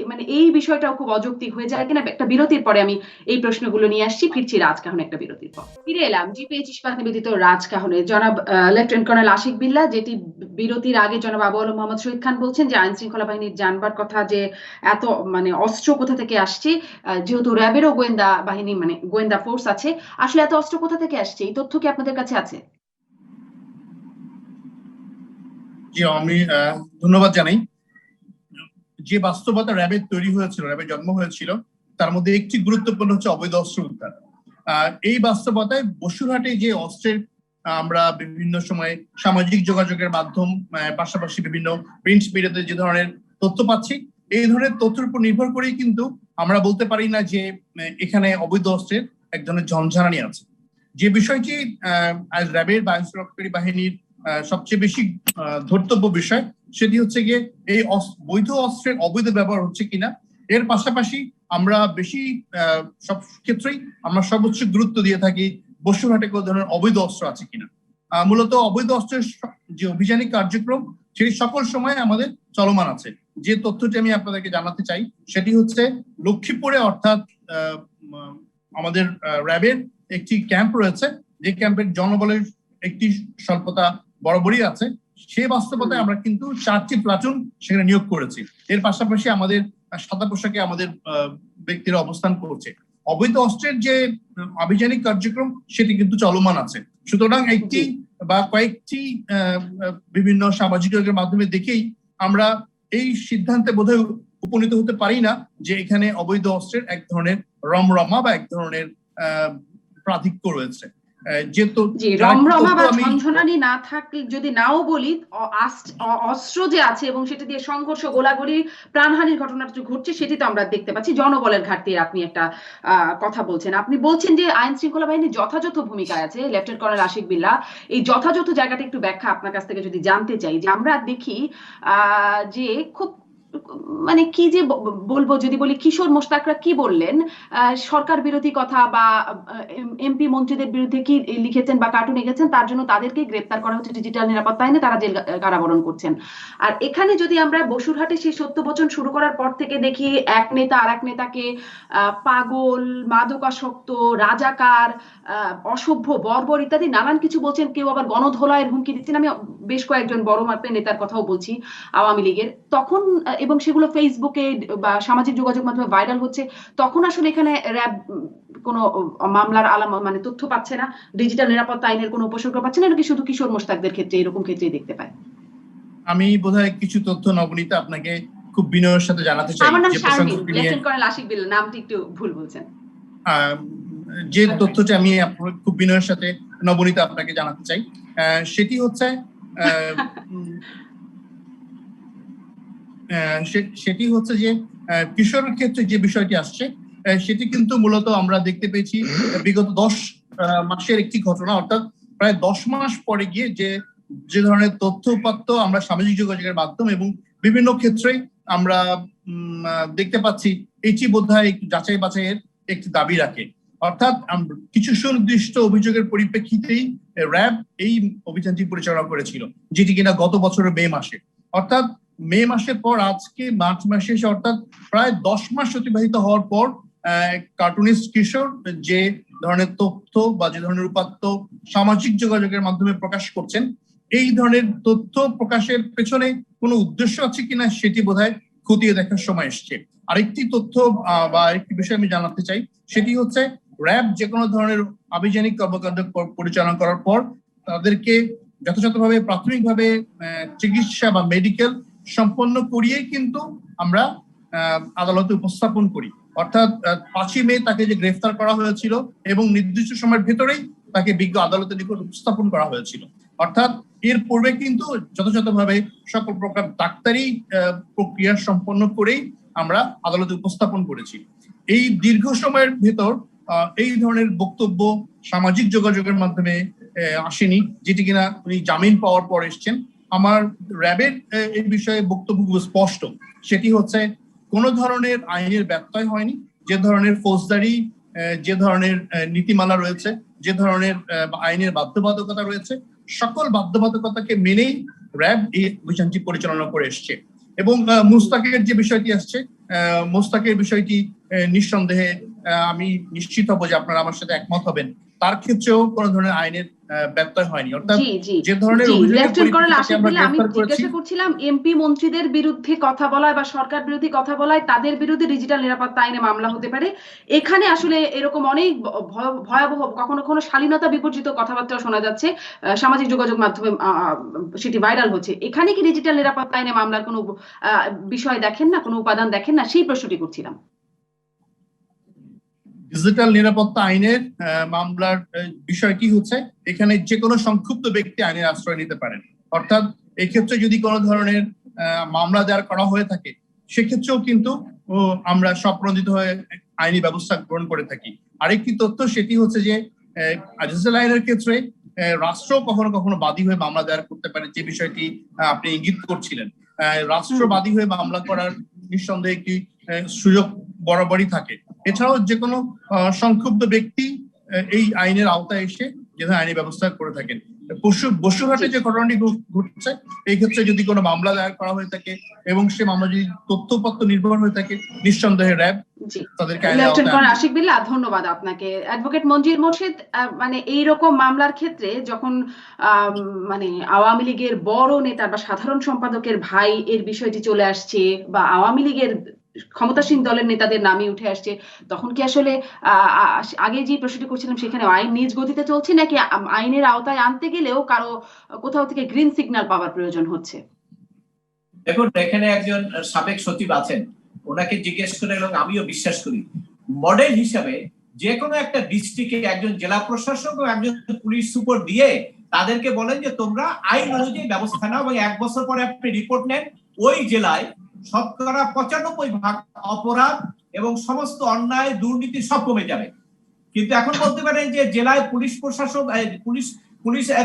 মানে এই বিষয়টাও খুব অযৌক্তিক হয়ে যায় কিনা? একটা বিরতির পরে আমি এই প্রশ্নগুলো নিয়ে আসছি, ফিরছি রাজকাহনে একটা বিরতির পর। ফিরে এলাম জিপিএইচ ইস্পাত নিবেদিত রাজকাহনে। জনাব লেফটেন্যান্ট কর্নেল আশিক বিল্লাহ, যেটি বিরতির আগে জনাব আবু আলম মোহাম্মদ শহীদ খান বলছেন যে আইন শৃঙ্খলা বাহিনীর জানবার কথা, যে এত মানে অস্ত্র কোথা থেকে আসছে, যেহেতু র্যাবেরও গোয়েন্দা বাহিনী মানে গোয়েন্দা ফোর্স আছে, আসলে এত অস্ত্র কোথা থেকে আসছে, এই তথ্য কি আপনাদের কাছে আছে? জি, আমি ধন্যবাদ জানাই। যে বাস্তবতা র্যাবের তৈরি হয়েছিল, র্যাবের জন্ম হয়েছিল, তার মধ্যে একটি গুরুত্বপূর্ণ হচ্ছে অবৈধ অস্ত্র উদ্ধার। এই বাস্তবতায় বসুরহাটে যে অস্ত্রের আমরা বিভিন্ন সময় সামাজিক যোগাযোগের মাধ্যম পাশাপাশি বিভিন্ন প্রিন্ট মিডিয়াতে যে ধরনের তথ্য পাচ্ছি, এই ধরনের তথ্যের উপর নির্ভর করেই কিন্তু আমরা বলতে পারি না যে এখানে অবৈধ অস্ত্রের এক ধরনের ঝঞ্ঝানি আছে। যে বিষয়টি র্যাবের বা আইন সুরক্ষাকারী বাহিনীর সবচেয়ে বেশি ধর্তব্য বিষয়, সেটি হচ্ছে গিয়ে এই বৈধ অস্ত্রের অবৈধ ব্যবহার হচ্ছে কিনা। এর পাশাপাশি আমরা বেশি সব ক্ষেত্রেই আমরা সর্বোচ্চ গুরুত্ব দিয়ে থাকি বসুরহাটে কোনো ধরনের অবৈধ অস্ত্র আছে কিনা। মূলত অবৈধ অস্ত্রের যে অভিযানিক কার্যক্রম, সেই সকল সময় আমাদের চলমান আছে। যে তথ্যটি আমি আপনাদেরকে জানাতে চাই সেটি হচ্ছে লক্ষ্মীপুরে, অর্থাৎ আমাদের র্যাবের একটি ক্যাম্প রয়েছে, যে ক্যাম্পের জনবলের একটি স্বল্পতা বরাবরই আছে। সেই বাস্তবতায় আমরা কিন্তু 4টি প্লাটুন সেখানে নিয়োগ করেছি। এর পাশাপাশি আমাদের সাদা পোশাকে আমাদের ব্যক্তিরা অবস্থান করছে। অবৈধ অস্ত্রের যে আভিযানিক কার্যক্রম সেটি কিন্তু চলমান আছে। সুতরাং একটি বা কয়েকটি বিভিন্ন সামাজিক যোগাযোগের মাধ্যমে দেখেই আমরা এই সিদ্ধান্তে বোধহয় উপনীত হতে পারি না যে এখানে অবৈধ অস্ত্রের এক ধরনের রমরমা বা এক ধরনের প্রাধিক্য রয়েছে। জি, রমরমা বা ঝনঝনানি না থাকলে, যদি নাও বলি, অস্ত্র যে আছে এবং সেটা দিয়ে সংঘর্ষ, গোলাগুলি, প্রাণহানির ঘটনাটা যে ঘটছে সেটি তো আমরা দেখতে পাচ্ছি। জনবলের ঘাটতি আপনি একটা কথা বলছেন। আপনি বলছেন যে আইন শৃঙ্খলা বাহিনী যথাযথ ভূমিকায় আছে, লেফটেন্যান্ট কর্নেল আশিক বিল্লাহ, এই যথাযথ জায়গাটা একটু ব্যাখ্যা আপনার কাছ থেকে যদি জানতে চাই। যে আমরা দেখি যে খুব মানে কি যে বলবো, যদি বলি কিশোর মোশতাকরা কি বললেন, সরকার বিরোধী কথা বা এমপি মন্ত্রীদের বিরুদ্ধে কি লিখেছেন বা কার্টুন এঁকেছেন, তার জন্য তাদেরকে গ্রেপ্তার করা হচ্ছে, ডিজিটাল নিরাপত্তা আইনে তারা জেল কারাবরণ করছেন। আর এখানে যদি আমরা বসুরহাটে সেই সত্যবচন শুরু করার পর থেকে দেখি এক নেতা আর এক নেতাকে পাগল, মাদকাসক্ত, রাজাকার, অসভ্য, বর্বর ইত্যাদি নানান কিছু বলছেন। কেউ আবার গণধোলাইয়ের হুমকি দিচ্ছেন। আমি বেশ কয়েকজন বড় মাপের নেতার কথাও বলছি আওয়ামী লীগের। তখন এবং সেগুলো ফেসবুকে বা সামাজিক যোগাযোগ মাধ্যমে ভাইরাল হচ্ছে, তখন আসলে এখানে র্যাব কোনো মামলার মানে তথ্য পাচ্ছে না, ডিজিটাল নিরাপত্তা আইনের কোনো উপসর্গ পাচ্ছে না, নাকি শুধু কিশোর মোশতাকদের ক্ষেত্রে এরকম ক্ষেত্রেই দেখতে পায়? আমি বোধহয় কিছু তথ্য নবনীতা আপনাকে খুব বিনয়ের সাথে জানাতে চাই। আমার নাম শারমিন, লেফটেন্যান্ট কর্নেল আশিক বিল্লাহ, নামটি একটু ভুল বলছেন। যে তথ্যটি আমি খুব বিনয়ের সাথে নবনীতা আপনাকে জানাতে চাই, সেটি হচ্ছে যে কিশোরের ক্ষেত্রে যে বিষয়টি আসছে সেটি কিন্তু মূলত আমরা দেখতে পেয়েছি বিগত 10 মাসের একটি ঘটনা, অর্থাৎ প্রায় 10 মাস পরে গিয়ে যে ধরনের তথ্য উপাত্ত আমরা সামাজিক যোগাযোগের মাধ্যম এবং বিভিন্ন ক্ষেত্রে আমরা দেখতে পাচ্ছি, এটি বোধহয় যাচাই বাছাইয়ের একটি দাবি রাখে। অর্থাৎ কিছু সুনির্দিষ্ট অভিযোগের পরিপ্রেক্ষিতেই র্যাব এই অভিযানটি পরিচালনা করেছিল, যেটি কিনা গত বছরের মে মাসে। অর্থাৎ মে মাসের পর আজকে মার্চ মাসে এসে, অর্থাৎ প্রায় 10 মাস অতিবাহিত হওয়ার পর কার্টুনিস্ট কিশোর যে ধরনের তথ্য বা যে ধরনের উপাত্ত সামাজিক যোগাযোগের মাধ্যমে প্রকাশ করছেন, এই ধরনের তথ্য প্রকাশের পেছনে কোনো উদ্দেশ্য আছে কিনা সেটি বোধহয় খতিয়ে দেখার সময় এসছে। আরেকটি তথ্য বা আরেকটি বিষয় আমি জানাতে চাই, সেটি হচ্ছে র্যাব যে কোনো ধরনের আভিযানিক কর্মকাণ্ড পরিচালনা করার পর তাদেরকে যথাযথভাবে প্রাথমিকভাবে চিকিৎসা বা মেডিকেল সম্পন্ন করিয়ে কিন্তু আমরা আদালতে উপস্থাপন করি। অর্থাৎ 5ই মে তাকে যে গ্রেফতার করা হয়েছিল এবং নির্দিষ্ট সময়ের ভেতরেই তাকে বিজ্ঞ আদালতের নিকট উপস্থাপন করা হয়েছিল। অর্থাৎ এর পূর্বে কিন্তু যথাযথভাবে সকল প্রকার ডাক্তারি প্রক্রিয়া সম্পন্ন করেই আমরা আদালতে উপস্থাপন করেছি। এই দীর্ঘ সময়ের ভেতর এই ধরনের বক্তব্য সামাজিক যোগাযোগের মাধ্যমে আসেনি, যেটি কিনা উনি জামিন পাওয়ার পর এসছেন। আমার র্যাবের এই বিষয়ে বক্তব্য খুব স্পষ্ট, সেটি হচ্ছে কোনো ধরনের আইনের ব্যত্যয় হয়নি। যে ধরনের ফৌজদারি, যে ধরনের নীতিমালা রয়েছে, যে ধরনের আইনের বাধ্যবাধকতা রয়েছে, সকল বাধ্যবাধকতাকে মেনেই র্যাব এই অভিযানটি পরিচালনা করে এসছে। এবং মোস্তাকের যে বিষয়টি আসছে, মোস্তাকের বিষয়টি নিঃসন্দেহে আমি নিশ্চিত হব যে আপনারা আমার সাথে একমত হবেন, তার ক্ষেত্রেও কোনো ধরনের আইনের ব্যত্যয় হয়নি। অর্থাৎ যে ধরনের আমি জিজ্ঞাসা করছিলাম, এমপি মন্ত্রীদের বিরুদ্ধে কথা বলায় বা সরকার বিরোধী কথা বলায় তাদের বিরুদ্ধে ডিজিটাল নিরাপত্তা আইনে মামলা হতে পারে। এখানে আসলে এরকম অনেক ভয়াবহ, কখনো কখনো শালীনতা বিপর্যিত কথাবার্তা শোনা যাচ্ছে, সামাজিক যোগাযোগ মাধ্যমে সেটি ভাইরাল হচ্ছে। এখানে কি ডিজিটাল নিরাপত্তা আইনে মামলার কোনো বিষয় দেখেন না, কোনো উপাদান দেখেন না? সেই প্রশ্নটি করছিলাম। ডিজিটাল নিরাপত্তা আইনের মামলার বিষয়টি হচ্ছে এখানে যে কোনো সংক্ষুব্ধ ব্যক্তি আইনের আশ্রয় নিতে পারেন। অর্থাৎ এই ক্ষেত্রে যদি কোনো ধরনের মামলা দায়ের করা হয়ে থাকে, সেক্ষেত্রেও কিন্তু আমরা স্বপ্রণোদিত হয়ে আইনি ব্যবস্থা গ্রহণ করে থাকি। আরেকটি তথ্য সেটি হচ্ছে যে ডিজিটাল আইনের ক্ষেত্রে রাষ্ট্র কখনো কখনো বাদী হয়ে মামলা দায়ের করতে পারে, যে বিষয়টি আপনি ইঙ্গিত করছিলেন। রাষ্ট্র বাদী হয়ে মামলা করার নিঃসন্দেহে একটি সুযোগ বরাবরই থাকে। এছাড়াও যে কোনো সংক্ষুব্ধ ব্যক্তি এই আইনের আওতায় এসে যে আইনি ব্যবস্থা করে থাকেন। বসুরহাটে যে ঘটনাটি ঘটছে, এই ক্ষেত্রে যদি কোনো মামলা দায়ের করা হয়ে থাকে এবং সে মামলা যদি তথ্যপত্র নির্ভর হয়ে থাকে, নিঃসন্দেহে র্যাব তাদেরকে আশিক বিল্লাহ, ধন্যবাদ আপনাকে। অ্যাডভোকেট মঞ্জির মোর্শেদ, মানে এইরকম মামলার ক্ষেত্রে যখন মানে আওয়ামী লীগের বড় নেতা বা সাধারণ সম্পাদকের ভাই এর বিষয়টি চলে আসছে, বা আওয়ামী লীগের ক্ষমতাসীন দলের নেতাদের নামই উঠে আসছে, তখন কি আসলে আগে যে প্রশ্নটি করছিলাম সেখানে আইন নিজ গতিতে চলছে নাকি আইনের আওতায় আনতে গেলেও কারো কোথাও থেকে গ্রিন সিগন্যাল পাওয়ার প্রয়োজন হচ্ছে? দেখুন, এখানে একজন সাবেক সচিব আছেন, ওনাকে জিজ্ঞেস করে এবং আমিও বিশ্বাস করি মডেল হিসাবে যে কোনো একটা ডিস্ট্রিক্টে একজন জেলা প্রশাসক ও একজন পুলিশ সুপার দিয়ে তাদেরকে বলেন যে তোমরা আইন অনুযায়ী ব্যবস্থা নাও এবং 1 বছর পরে আপনি রিপোর্ট নেন, ওই জেলায় শতকরা 95% অপরাধ এবং সমস্ত অন্যায় দুর্নীতি সব কমে যাবে। কিন্তু এখন বলতে পারেন যে জেলায় পুলিশ প্রশাসক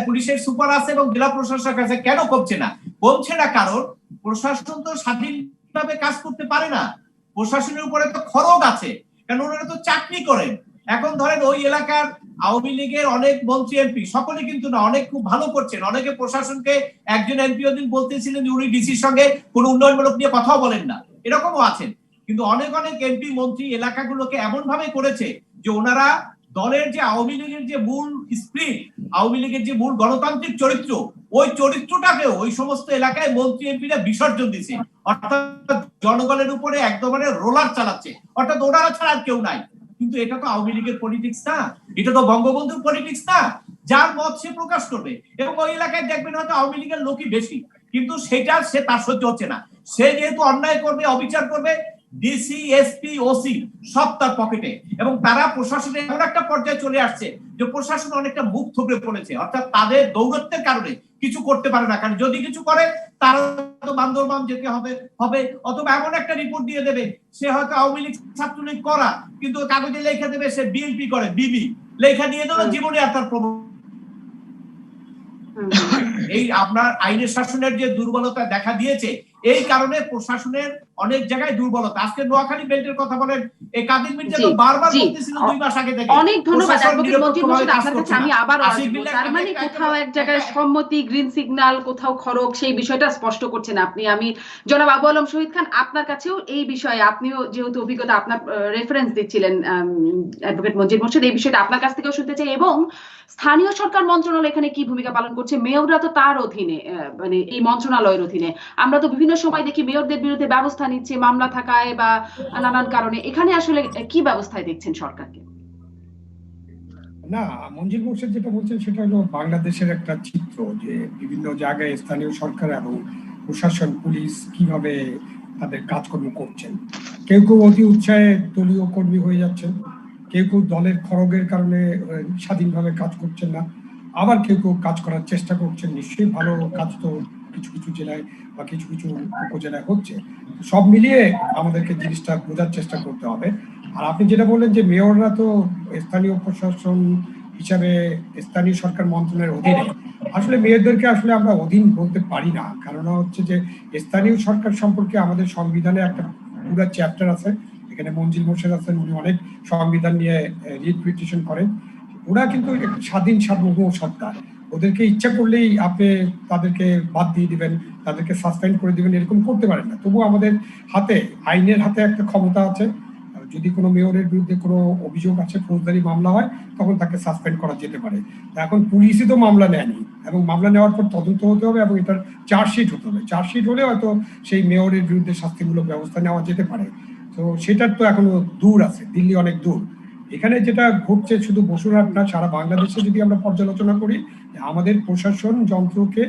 পুলিশের সুপার আছে এবং জেলা প্রশাসক আছে, কেন কমছে না? কমছে না কারণ প্রশাসন তো স্বাধীনভাবে কাজ করতে পারে না, প্রশাসনের উপরে তো খরচ আছে, কারণ ওনারা তো চাকরি করেন। এখন ধরেন ওই এলাকার আওয়ামী লীগের অনেক মন্ত্রী এমপি, সকলে কিন্তু না, অনেক খুব ভালো করছেন, অনেকে প্রশাসনকে, একজন এমপি ওদিন বলতেছিলেন যে উনি ডিসির সঙ্গে কোনো উন্নয়নমূলক নিয়ে কথাও বলেন না, এরকমও আছেন। কিন্তু অনেক এমপি মন্ত্রী এলাকাগুলোকে এমন ভাবে করেছে যে ওনারা দলের যে আওয়ামী লীগের যে মূল স্পিরিট, আওয়ামী লীগের যে মূল গণতান্ত্রিক চরিত্র, ওই চরিত্রটাকেও ওই সমস্ত এলাকায় মন্ত্রী এমপিরা বিসর্জন দিচ্ছে, অর্থাৎ জনগণের উপরে একদমে রোলার চালাচ্ছে, অর্থাৎ ওনারা ছাড়া আর কেউ নাই। কিন্তু এটা তো আওয়ামী লীগের পলিটিক্স না, এটা তো বঙ্গবন্ধুর পলিটিক্স না। যার মত সে প্রকাশ করবে এবং ওই এলাকায় দেখবেন হয়তো আওয়ামী লীগের লোকই বেশি, কিন্তু সেটা সে তার সহ্য হচ্ছে না। সে যেহেতু অন্যায় করবে, অবিচার করবে, ডিসি এসপি ওসি সব তার পকেটে, এবং তারা প্রশাসনে এমন একটা পর্যায়ে চলে আসছে যে প্রশাসন অনেকটা মুখ থুবড়ে পড়েছে, অর্থাৎ তাদের দৌরত্বের কারণে কিছু করতে পারে না। কারণ যদি কিছু করে তারা তো বান্দরবান যেতে হবে অথবা এমন একটা রিপোর্ট দিয়ে দেবে সে হয়তো আওয়ামী লীগ ছাত্রলীগ করা, কিন্তু কাগজে লেখা দেবে সে বিএনপি করে, বিবি লেখা দিয়ে দেবে, জীবনে আর তার এই আপনার আইনের শাসনের যে দুর্বলতা দেখা দিয়েছে, এই কারণে প্রশাসনের অনেক জায়গায় দুর্বলতা। আজকে নোয়াখালী বেল্টের কথা বলেন, এই কাদির মির্জা তো বারবার বলতেছিল 2 মাস আগে থেকে। অনেক ধন্যবাদ অ্যাডভোকেট মজিদ মোর্শেদ, আপনার কাছে আমি আবার আসব। তার মানে কোথাও এক জায়গায় সম্মতি, গ্রিন সিগন্যাল, কোথাও খরচ, সেই বিষয়টা স্পষ্ট করছেন আপনি। আমি জনাব আবু আলম শহীদ খান, আপনার কাছেও এই বিষয়ে, আপনিও যেহেতু অভিজ্ঞতা, আপনার রেফারেন্স দিচ্ছিলেন অ্যাডভোকেট মজিদ মোর্শেদ, এই বিষয়টা আপনার কাছ থেকেও শুনতে চাই। এবং স্থানীয় সরকার মন্ত্রণালয় এখানে কি ভূমিকা পালন করছে? মেয়ররা তো তার অধীনে, মানে এই মন্ত্রণালয়ের অধীনে। আমরা তো বিভিন্ন সময় দেখি মেয়রদের বিরুদ্ধে ব্যবস্থা নিচ্ছে মামলা থাকায় বা নানান কারণে। এখানে আসলে কি ব্যবস্থায় দেখছেন সরকারকে? না, মঞ্জিল মোর্শেদ যেটা বলছেন সেটা হলো বাংলাদেশের একটা চিত্র, যে বিভিন্ন জায়গায় স্থানীয় সরকার এবং প্রশাসন, পুলিশ কিভাবে তাদের কাজকর্ম করছেন। কেউ কেউ অতি উৎসাহে দলীয় কর্মী হয়ে যাচ্ছেন, কেউ কেউ দলের খড়গের কারণে স্বাধীনভাবে কাজ করছেন না, আবার কেউ কেউ কাজ করার চেষ্টা করছেন। নিশ্চয়ই ভালো কাজ তো কিছু কিছু জেলায় বা কিছু কিছু উপজেলায় হচ্ছে। সব মিলিয়ে আমাদেরকে জিনিসটা বোঝার চেষ্টা করতে হবে। আর আপনি যেটা বললেন যে মেয়ররা তো স্থানীয় প্রশাসন হিসাবে স্থানীয় সরকার মন্ত্রণালয়ের অধীনে, আসলে মেয়রদেরকে আসলে আমরা অধীন বলতে পারি না। কারণ হচ্ছে যে স্থানীয় সরকার সম্পর্কে আমাদের সংবিধানে একটা পুরো চ্যাপ্টার আছে, এখানে মঞ্জিল মোর্শেদ আছেন, উনি অনেক সংবিধান নিয়ে রিট পিটিশন করেন। ওরা কিন্তু স্বাধীন সার্বভৌম সত্তা, ওদেরকে ইচ্ছা করলেই আপনি তাদেরকে বাদ দিয়ে দিবেন, তাদেরকে সাসপেন্ড করে দিবেন, এরকম করতে পারেন না। তবু আমাদের হাতে, আইনের হাতে একটা ক্ষমতা আছে। যদি কোনো মেয়রের বিরুদ্ধে কোনো অভিযোগ আছে, ফৌজদারি মামলা হয়, তখন তাকে সাসপেন্ড করা যেতে পারে। এখন পুলিশই তো মামলা নেয়নি, এবং মামলা নেওয়ার পর তদন্ত হতে হবে এবং এটার চার্জশিট হতে হবে। চার্জশিট হলে হয়তো সেই মেয়রের বিরুদ্ধে শাস্তিমূলক ব্যবস্থা নেওয়া যেতে পারে। তো সেটার তো এখনো দূর আছে, দিল্লি অনেক দূর। এখানে যেটা ঘটছে শুধু বসুরহাট না, সারা বাংলাদেশে যদি আমরা পর্যালোচনা করি, আমাদের প্রশাসন যন্ত্রকে,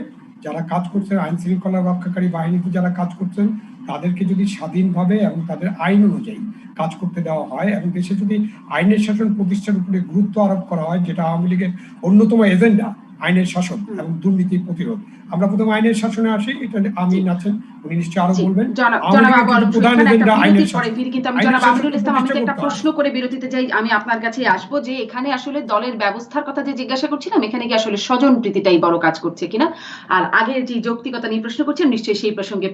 যারা কাজ করছেন, আইন শৃঙ্খলা রক্ষাকারী বাহিনীতে যারা কাজ করছেন, তাদেরকে যদি স্বাধীনভাবে এবং তাদের আইন অনুযায়ী কাজ করতে দেওয়া হয় এবং দেশে যদি আইনের শাসন প্রতিষ্ঠার উপরে গুরুত্ব আরোপ করা হয়, যেটা আওয়ামী লীগের অন্যতম এজেন্ডা, আইনের শাসন এবং দুর্নীতি প্রতিরোধ। আমরা প্রথম আইনের শাসনে আসি, এটা আমিন আছেন, উনি নিশ্চয়ই আরো বলবেন। প্রধান এজেন্ডা আইনের শাসন। কিন্তু আমি জনাব আমিনুল ইসলাম, আমি একটা প্রশ্ন করে বিরতিতে যাই, আমি আপনার কাছে আসবো যে এখানে আসলে দলের ব্যবস্থার কথা যে জিজ্ঞাসা করছিলাম, এখানে কি আসলে স্বজন প্রীতিটাই বড় কাজ করছে কিনা, আর আগের যে যৌক্তিকতা নিয়ে প্রশ্ন করছেন, নিশ্চয়ই সেই প্রসঙ্গে